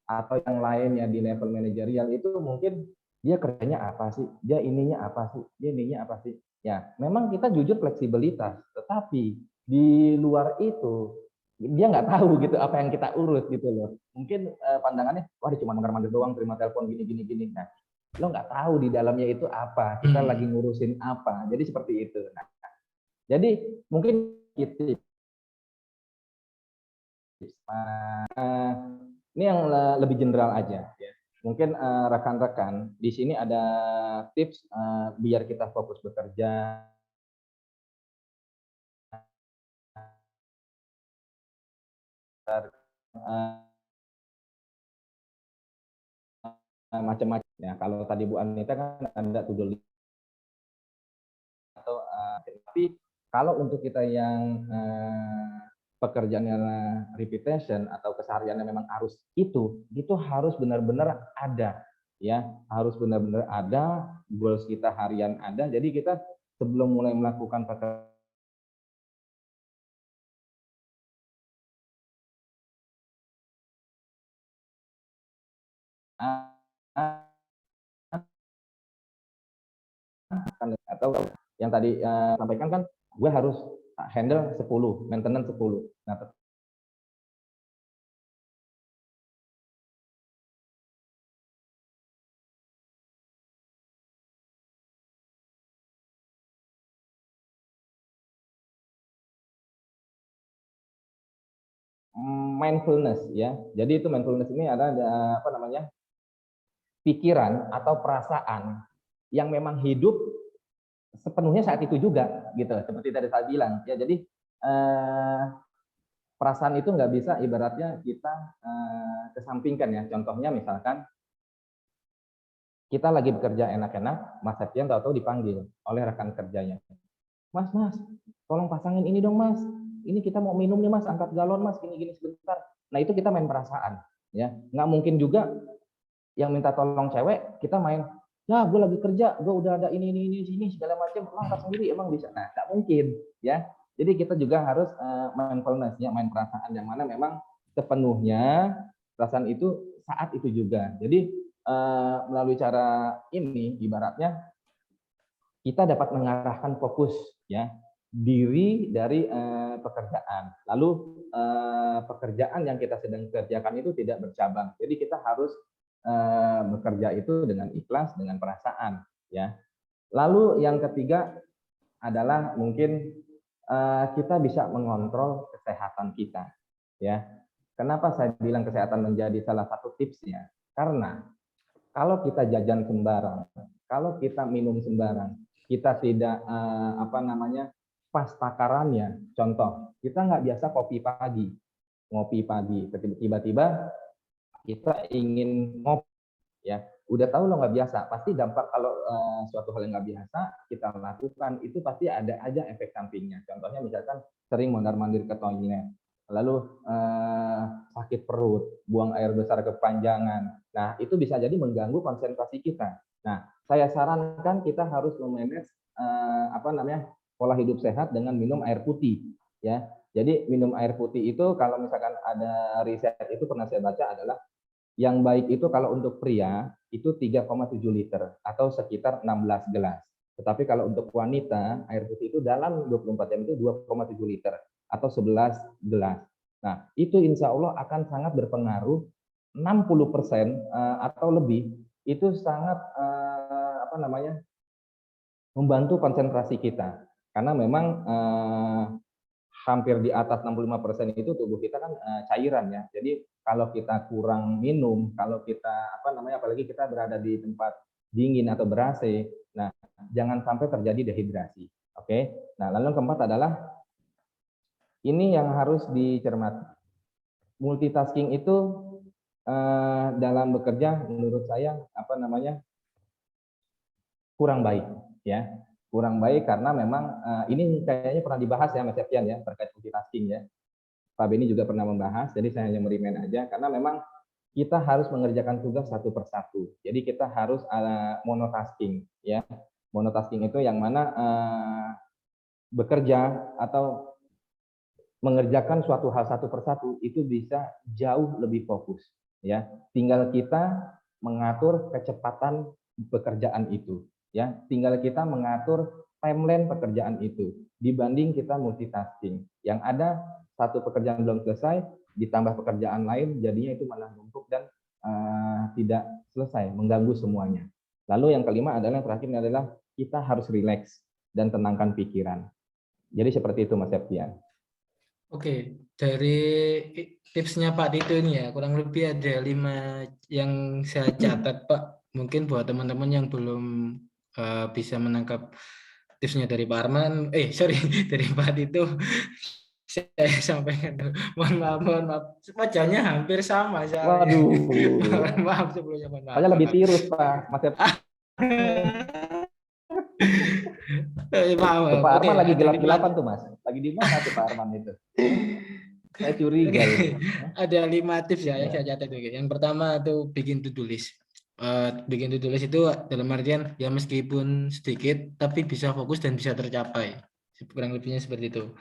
atau yang lainnya di level manajerial itu mungkin dia kerjanya apa sih, dia ininya apa sih, dia ininya apa sih. Ya, memang kita jujur fleksibilitas, tetapi di luar itu dia nggak tahu gitu apa yang kita urus gitu loh. Mungkin pandangannya, wah dia cuma manggil-manggil doang, terima telepon gini. Nah, lo nggak tahu di dalamnya itu apa, kita lagi ngurusin apa. Jadi seperti itu. Nah, jadi mungkin itu ini yang lebih general aja ya. Mungkin rekan-rekan di sini ada tips biar kita fokus bekerja, macam-macam ya. Kalau tadi Bu Anita kan ada to-do list atau tapi kalau untuk kita yang pekerjaannya repetition atau kesehariannya memang harus itu harus benar-benar ada ya, harus benar-benar ada, goals kita harian ada. Jadi kita sebelum mulai melakukan pekerjaan atau yang tadi sampaikan kan gue harus handle 10, maintenance 10. Nah, mindfulness ya. Jadi itu mindfulness ini ada apa namanya? Pikiran atau perasaan yang memang hidup sepenuhnya saat itu juga gitu. Seperti tadi saya bilang ya. Jadi perasaan itu nggak bisa ibaratnya kita kesampingkan ya. Contohnya misalkan kita lagi bekerja enak-enak, Mas Septian tahu-tahu dipanggil oleh rekan kerjanya. Mas, tolong pasangin ini dong Mas. Ini kita mau minum nih Mas, angkat galon Mas, gini-gini sebentar. Nah itu kita main perasaan, ya. Nggak mungkin juga yang minta tolong cewek, kita main, ya gue lagi kerja, gue udah ada ini sini segala macam, lo angkat sendiri emang bisa. Nah nggak mungkin, ya. Jadi kita juga harus mindfulness, ya, main perasaan yang mana memang sepenuhnya perasaan itu saat itu juga. Jadi melalui cara ini, ibaratnya kita dapat mengarahkan fokus ya diri dari pekerjaan. Lalu pekerjaan yang kita sedang kerjakan itu tidak bercabang. Jadi kita harus bekerja itu dengan ikhlas, dengan perasaan ya. Lalu yang ketiga adalah mungkin kita bisa mengontrol kesehatan kita ya. Kenapa saya bilang kesehatan menjadi salah satu tipsnya? Karena kalau kita jajan sembarang, kalau kita minum sembarang, kita tidak pas takarannya. Contoh, kita nggak biasa ngopi pagi, tiba-tiba kita ingin ngopi, ya. Udah tahu lo nggak biasa, pasti dampak kalau suatu hal yang nggak biasa kita lakukan itu pasti ada aja efek sampingnya. Contohnya misalkan sering mondar-mandir ke toilet, lalu sakit perut, buang air besar kepanjangan. Nah, itu bisa jadi mengganggu konsentrasi kita. Nah, saya sarankan kita harus memanage pola hidup sehat dengan minum air putih, ya. Jadi minum air putih itu kalau misalkan ada riset itu pernah saya baca adalah yang baik itu kalau untuk pria itu 3,7 liter atau sekitar 16 gelas. Tetapi kalau untuk wanita, air putih itu dalam 24 jam itu 2,7 liter atau 11 gelas. Nah, itu insya Allah akan sangat berpengaruh 60% atau lebih itu sangat membantu konsentrasi kita. Karena memang hampir di atas 65% itu tubuh kita kan cairan ya. Jadi kalau kita kurang minum, kalau kita apalagi kita berada di tempat dingin atau ber-AC, nah jangan sampai terjadi dehidrasi. Oke. Nah, lalu yang keempat adalah ini yang harus dicermati. Multitasking itu dalam bekerja menurut saya kurang baik ya. Kurang baik karena memang ini kayaknya pernah dibahas ya Mas Septian ya terkait multitasking ya. Pak Beni juga pernah membahas, jadi saya hanya merimen aja karena memang kita harus mengerjakan tugas satu persatu. Jadi kita harus monotasking ya. Monotasking itu yang mana bekerja atau mengerjakan suatu hal satu persatu itu bisa jauh lebih fokus ya. Tinggal kita mengatur kecepatan pekerjaan itu. Ya, tinggal kita mengatur timeline pekerjaan itu dibanding kita multitasking. Yang ada satu pekerjaan belum selesai, ditambah pekerjaan lain, jadinya itu malah numpuk dan tidak selesai, mengganggu semuanya. Lalu yang kelima adalah yang terakhir adalah kita harus rileks dan tenangkan pikiran. Jadi seperti itu Mas Septian. Oke, dari tipsnya Pak Tito ini ya, kurang lebih ada 5 yang saya catat Pak. Mungkin buat teman-teman yang belum bisa menangkap tipsnya dari Pak Arman, dari Pak Tito, saya sampaikan, mohon maaf, wajahnya hampir sama. Waduh. Maaf sebelumnya, mohon maaf. Saya lebih tirus Pak, Mas Septian. Maaf. Pak Arman lagi gelap-gelapan tuh Mas, lagi di mana tuh Pak Arman itu? Saya curiga. Ada 5 tips ya yang saya catat. Yang pertama tuh bikin to-do list. Bikin to-do list itu dalam artian ya meskipun sedikit tapi bisa fokus dan bisa tercapai, kurang lebihnya seperti itu.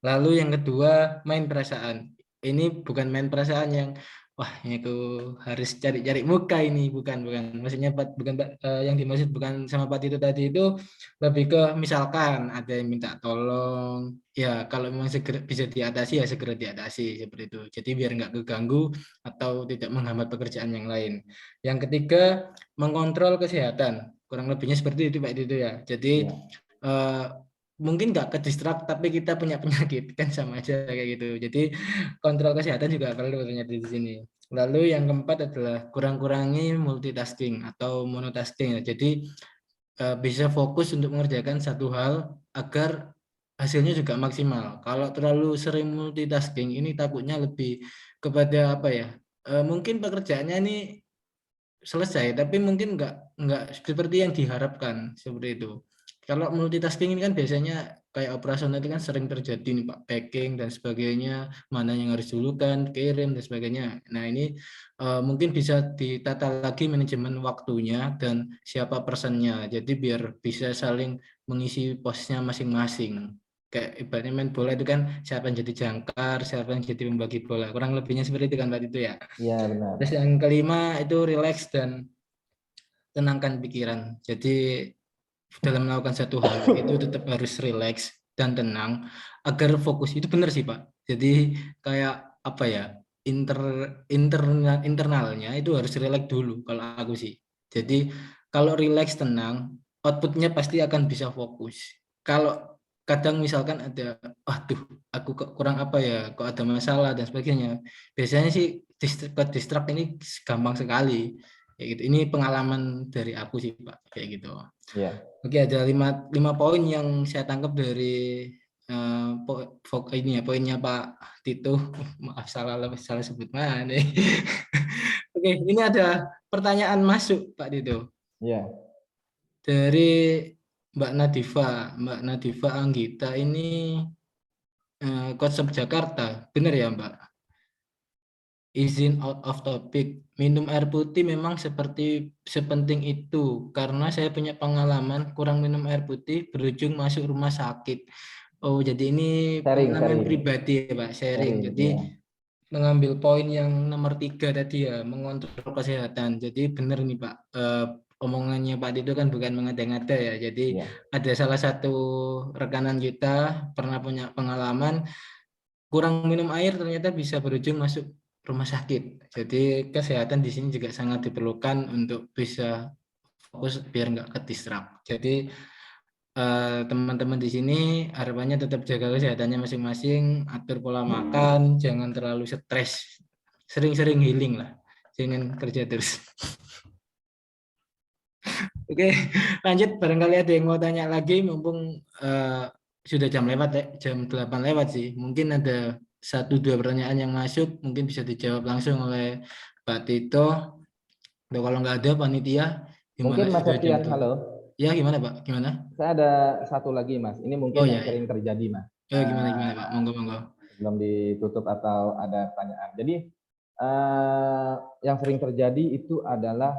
Lalu yang kedua, main perasaan. Ini bukan main perasaan yang wah ini aku harus cari-cari muka, ini bukan maksudnya bukan yang dimaksud bukan sama Pak Tito tadi itu lebih ke misalkan ada yang minta tolong ya, kalau memang segera bisa diatasi ya segera diatasi seperti itu, jadi biar nggak keganggu atau tidak menghambat pekerjaan yang lain. Yang ketiga, mengontrol kesehatan, kurang lebihnya seperti itu Pak Tito ya. Jadi mungkin nggak ke distrak tapi kita punya penyakit kan sama aja kayak gitu. Jadi kontrol kesehatan juga perlu ternyata di sini. Lalu yang keempat adalah kurangi multitasking atau monotasking. Jadi bisa fokus untuk mengerjakan satu hal agar hasilnya juga maksimal. Kalau terlalu sering multitasking ini takutnya lebih kepada mungkin pekerjaannya ini selesai tapi mungkin nggak seperti yang diharapkan seperti itu. Kalau multitasking ini kan biasanya kayak operasional itu kan sering terjadi nih Pak, packing dan sebagainya, mana yang harus dulukan, kirim dan sebagainya. Nah ini mungkin bisa ditata lagi manajemen waktunya dan siapa personnya, jadi biar bisa saling mengisi posnya masing-masing. Kayak ibaratnya main bola itu kan siapa yang jadi jangkar, siapa yang jadi pembagi bola, kurang lebihnya seperti itu kan Pak itu ya. Iya benar. Terus yang kelima itu relax dan tenangkan pikiran. Jadi dalam melakukan satu hal itu tetap harus relax dan tenang agar fokus. Itu benar sih Pak. Jadi kayak internalnya itu harus relax dulu kalau aku sih. Jadi kalau relax tenang, outputnya pasti akan bisa fokus. Kalau kadang misalkan ada, aku kurang kok ada masalah dan sebagainya. Biasanya sih distract ini gampang sekali. Kayak gitu. Ini pengalaman dari aku sih Pak, kayak gitu. Iya. Oke, ada 5 poin yang saya tangkap dari poinnya Pak Tito. Maaf salah sebut mana nih. Oke, ini ada pertanyaan masuk Pak Tito. Iya. Dari Mbak Nadifa Anggita ini konsep Jakarta, benar ya Mbak? Izin out of topic, minum air putih memang sepenting itu karena saya punya pengalaman kurang minum air putih berujung masuk rumah sakit. Oh, jadi ini pengalaman Sharing. pribadi ya Pak, sharing. Sharing, Jadi ya. mengambil poin yang nomor 3 tadi ya, mengontrol kesehatan. Jadi benar nih Pak, omongannya Pak Dito kan bukan mengada-ngada ya. Jadi Ya. ada salah satu rekanan kita pernah punya pengalaman kurang minum air ternyata bisa berujung masuk rumah sakit. Jadi kesehatan di sini juga sangat diperlukan untuk bisa fokus biar nggak ke-distract. Jadi teman-teman di sini harapannya tetap jaga kesehatannya masing-masing, atur pola makan, jangan terlalu stres, sering-sering healing lah, jangan kerja terus. Oke, lanjut. Barangkali ada yang mau tanya lagi, mumpung sudah jam lewat ya, jam 8 lewat sih. Mungkin ada 1-2 pertanyaan yang masuk, mungkin bisa dijawab langsung oleh Pak Tito. Atau kalau nggak ada panitia, gimana Mungkin Mas sudah jam Septian, tuh? halo. Ya gimana Pak? Gimana? Saya ada satu lagi Mas. Ini mungkin Oh yang ya, sering terjadi Mas. gimana Pak? Monggo. Belum ditutup atau ada pertanyaan. Jadi yang sering terjadi itu adalah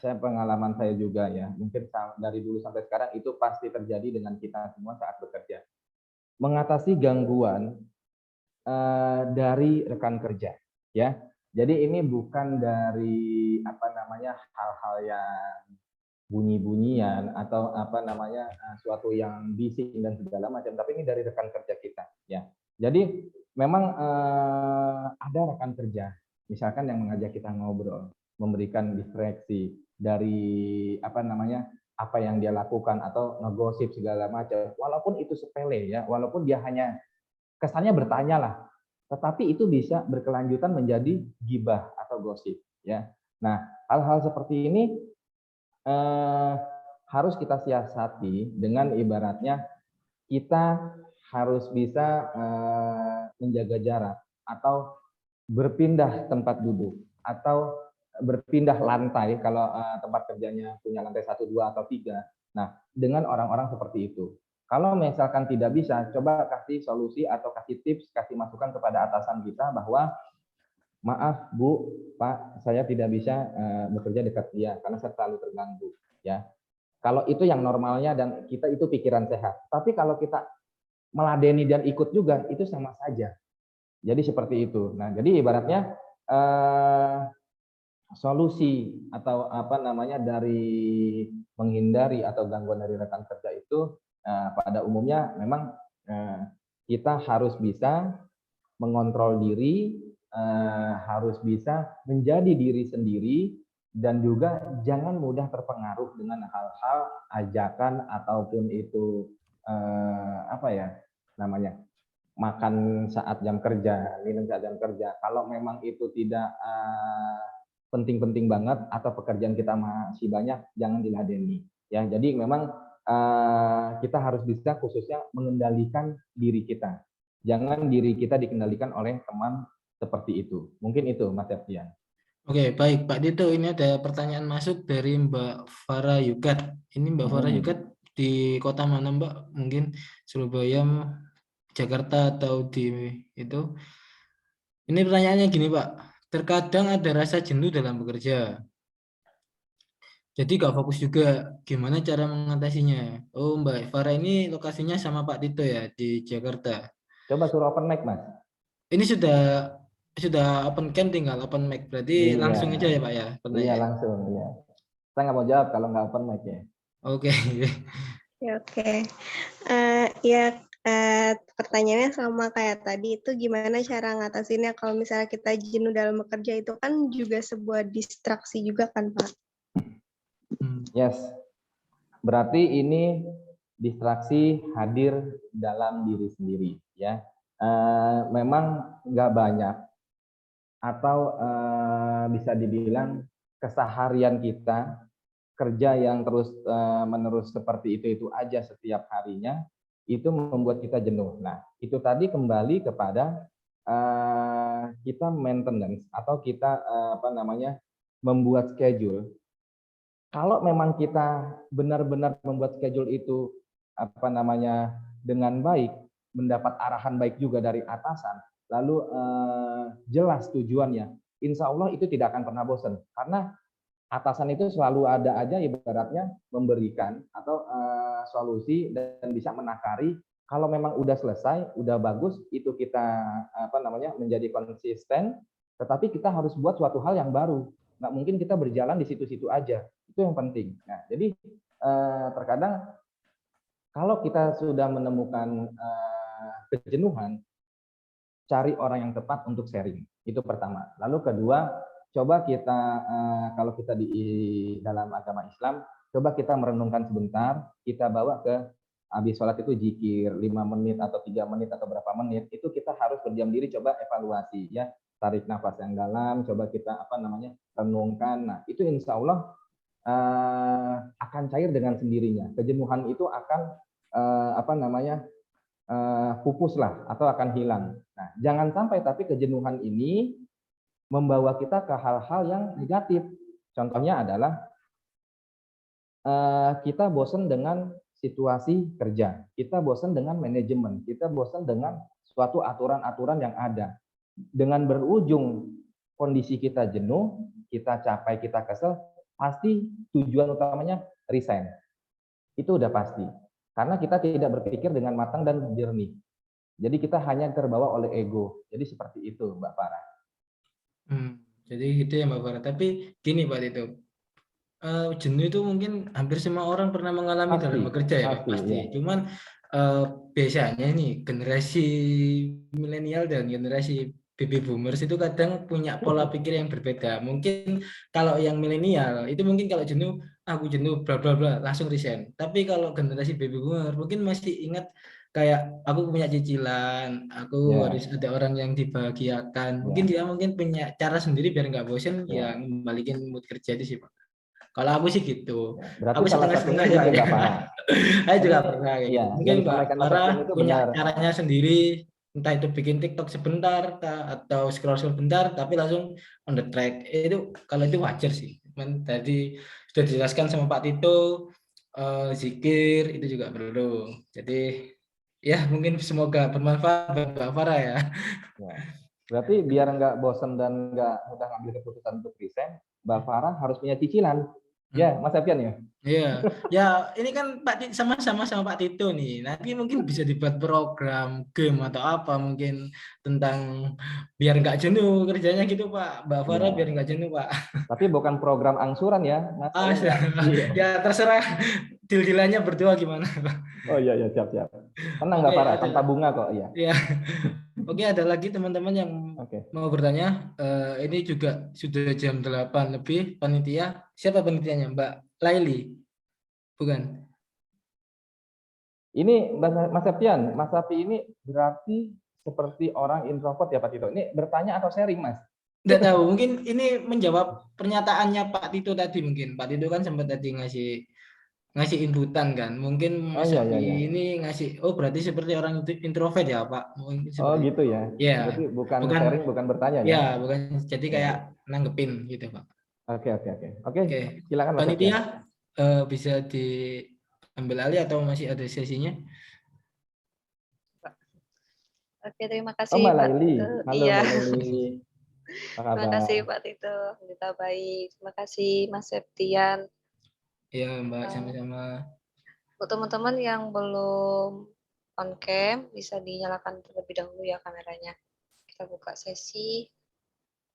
pengalaman saya juga ya. Mungkin dari dulu sampai sekarang itu pasti terjadi dengan kita semua saat bekerja. Mengatasi gangguan dari rekan kerja, ya. Jadi ini bukan dari hal-hal yang bunyi-bunyian atau suatu yang bising dan segala macam, tapi ini dari rekan kerja kita, ya. Jadi memang ada rekan kerja, misalkan yang mengajak kita ngobrol, memberikan distraksi dari apa yang dia lakukan atau ngegosip segala macam, walaupun itu sepele ya, walaupun dia hanya kesannya bertanya lah, tetapi itu bisa berkelanjutan menjadi gibah atau gosip, ya. Nah, hal-hal seperti ini harus kita siasati dengan ibaratnya kita harus bisa menjaga jarak atau berpindah tempat duduk atau berpindah lantai kalau tempat kerjanya punya lantai 1, 2, atau 3. Nah, dengan orang-orang seperti itu. Kalau misalkan tidak bisa, coba kasih solusi atau kasih tips, kasih masukan kepada atasan kita bahwa maaf Bu, Pak, saya tidak bisa bekerja dekat dia karena saya terlalu terganggu, ya. Kalau itu yang normalnya dan kita itu pikiran sehat. Tapi kalau kita meladeni dan ikut juga, itu sama saja. Jadi seperti itu. Nah, jadi ibaratnya solusi atau dari menghindari atau gangguan dari rekan kerja itu pada umumnya memang kita harus bisa mengontrol diri, harus bisa menjadi diri sendiri, dan juga jangan mudah terpengaruh dengan hal-hal ajakan ataupun itu makan saat jam kerja, minum saat jam kerja. Kalau memang itu tidak penting-penting banget atau pekerjaan kita masih banyak, jangan diladeni. Ya, jadi memang kita harus bisa khususnya mengendalikan diri kita. Jangan diri kita dikendalikan oleh teman seperti itu. Mungkin itu, Mas Septian. Oke, baik Pak Dito, ini ada pertanyaan masuk dari Mbak Farah Yukat. Ini Mbak Farah Yukat di kota mana Mbak? Mungkin Surabaya, Jakarta, atau di itu. Ini pertanyaannya gini Pak, terkadang ada rasa jenuh dalam bekerja. Jadi gak fokus juga, gimana cara mengatasinya? Oh Mbak Farah ini lokasinya sama Pak Dito ya, di Jakarta. Coba suruh open mic, Mas. Ini sudah open cam, tinggal open mic, berarti langsung aja ya Pak ya? Iya, langsung. Iya. Saya nggak mau jawab kalau nggak open mic ya. Oke. Oke. Pertanyaannya sama kayak tadi, itu gimana cara ngatasinnya kalau misalnya kita jenuh dalam bekerja, itu kan juga sebuah distraksi juga kan Pak? Yes. Berarti ini distraksi hadir dalam diri sendiri ya. Memang nggak banyak atau bisa dibilang keseharian kita kerja yang terus menerus seperti itu aja setiap harinya, itu membuat kita jenuh. Nah, itu tadi kembali kepada kita maintenance atau kita membuat schedule. Kalau memang kita benar-benar membuat schedule itu dengan baik, mendapat arahan baik juga dari atasan, lalu jelas tujuannya, insya Allah itu tidak akan pernah bosan. Karena atasan itu selalu ada aja ibaratnya memberikan atau solusi dan bisa menakari. Kalau memang udah selesai, udah bagus, itu kita menjadi konsisten. Tetapi kita harus buat suatu hal yang baru. Nggak mungkin kita berjalan di situ-situ aja. Itu yang penting. Nah, jadi terkadang kalau kita sudah menemukan kejenuhan, cari orang yang tepat untuk sharing. Itu pertama. Lalu kedua, coba kita kalau kita di dalam agama Islam, coba kita merenungkan sebentar, kita bawa ke habis sholat itu zikir 5 menit atau 3 menit atau berapa menit, itu kita harus berdiam diri, coba evaluasi ya, tarik nafas yang dalam, coba kita renungkan. Nah, itu insya Allah akan cair dengan sendirinya. Kejenuhan itu akan pupus lah atau akan hilang. Nah, jangan sampai tapi kejenuhan ini membawa kita ke hal-hal yang negatif. Contohnya adalah kita bosan dengan situasi kerja, kita bosan dengan manajemen, kita bosan dengan suatu aturan-aturan yang ada. Dengan berujung kondisi kita jenuh, kita capek, kita kesel, pasti tujuan utamanya resign. Itu udah pasti. Karena kita tidak berpikir dengan matang dan jernih. Jadi kita hanya terbawa oleh ego. Jadi seperti itu, Mbak Farah. Jadi gitu ya Mbak Farah. Tapi gini Pak Tito, jenuh itu mungkin hampir semua orang pernah mengalami dalam bekerja ya Pak, pasti. Ya. Cuman biasanya nih generasi milenial dan generasi baby boomers itu kadang punya pola pikir yang berbeda. Mungkin kalau yang milenial itu mungkin kalau jenuh, aku jenuh bla bla bla langsung resign. Tapi kalau generasi baby boomer mungkin masih ingat kayak aku punya cicilan, aku harus ada orang yang dibahagiakan. Mungkin dia punya cara sendiri biar nggak bosan ya ngembalikin mood kerja itu sih Pak. Kalau aku sih gitu. Berarti aku setengah-setengah aja. Saya juga pernah kayak gitu. Mungkin Mbak Farah punya caranya sendiri, entah itu bikin TikTok sebentar atau scroll sebentar, tapi langsung on the track. Itu kalau itu wajar sih. Tadi sudah dijelaskan sama Pak Tito, zikir itu juga perlu. Jadi ya mungkin semoga bermanfaat buat Mbak Farah ya. Berarti biar nggak bosan dan nggak mudah ngambil keputusan untuk resign, Mbak Farah harus punya cicilan. Ya, Mas Apian ya. Iya, ya ini kan Pak sama-sama sama Pak Tito nih. Nanti mungkin bisa dibuat program game atau apa mungkin tentang biar nggak jenuh kerjanya gitu Pak. Mbak Farah biar nggak jenuh Pak. Tapi bukan program angsuran ya, Mas. Ya terserah deal-dealannya berdua gimana. Oh iya siap. Tenang Mbak Farah, tanpa bunga kok ya. Iya. Oke, ada lagi teman-teman yang mau bertanya. Ini juga sudah jam 8 lebih. Panitia, siapa panitianya? Mbak Laili? Bukan? Ini Mas Apian. Mas Api ini berarti seperti orang introvert ya Pak Tito. Ini bertanya atau sharing Mas? Nggak tahu. Mungkin ini menjawab pernyataannya Pak Tito tadi mungkin. Pak Tito kan sempat tadi ngasih inputan kan, mungkin Mas Api ini ngasih, berarti seperti orang introvert ya Pak? Gitu ya? Iya. Berarti bukan sharing, bukan bertanya ya? Iya, bukan. Jadi kayak nanggepin gitu Pak. Oke. Silakan Mas Api. Panitia bisa diambil alih atau masih ada sesinya? Oke, terima kasih Mbak Pak Laili. Halo iya. Mbak Laili. Terima kasih Pak Tito, kita baik. Terima kasih Mas Septian. Iya Mbak, sama-sama. Untuk teman-teman yang belum on cam, bisa dinyalakan terlebih dahulu ya kameranya. Kita buka sesi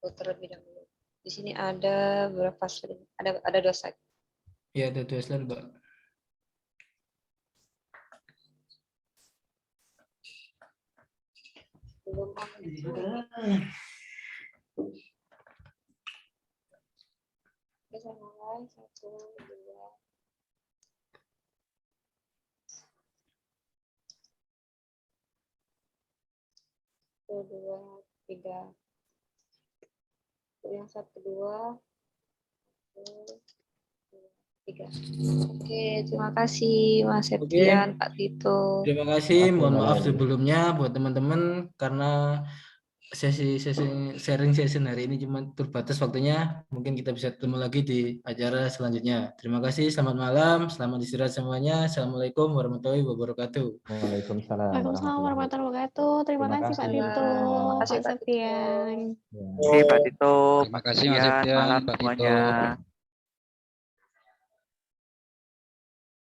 terlebih dahulu. Di sini ada beberapa slide, ada 2 slide. Iya, ada 2 slide Mbak. Belum Oke, saya mulai. 1, 2. Kedua, 3. Yang 1, 2, 3. Oke, terima kasih Mas Septian, Pak Tito. Terima kasih. Mohon maaf sebelumnya buat teman-teman karena sesi sharing session hari ini cuma terbatas waktunya. Mungkin kita bisa ketemu lagi di acara selanjutnya. Terima kasih, selamat malam, selamat istirahat semuanya. Assalamualaikum warahmatullahi wabarakatuh. Waalaikumsalam Waalaikumsalam warahmatullahi wabarakatuh. Terima kasih Pak Tito, Terima kasih, Pak Pak Tito. Septian. Ya. Oke, Pak Tito. Terima kasih Mas Sekian Septian, malam Pak Tito. semuanya.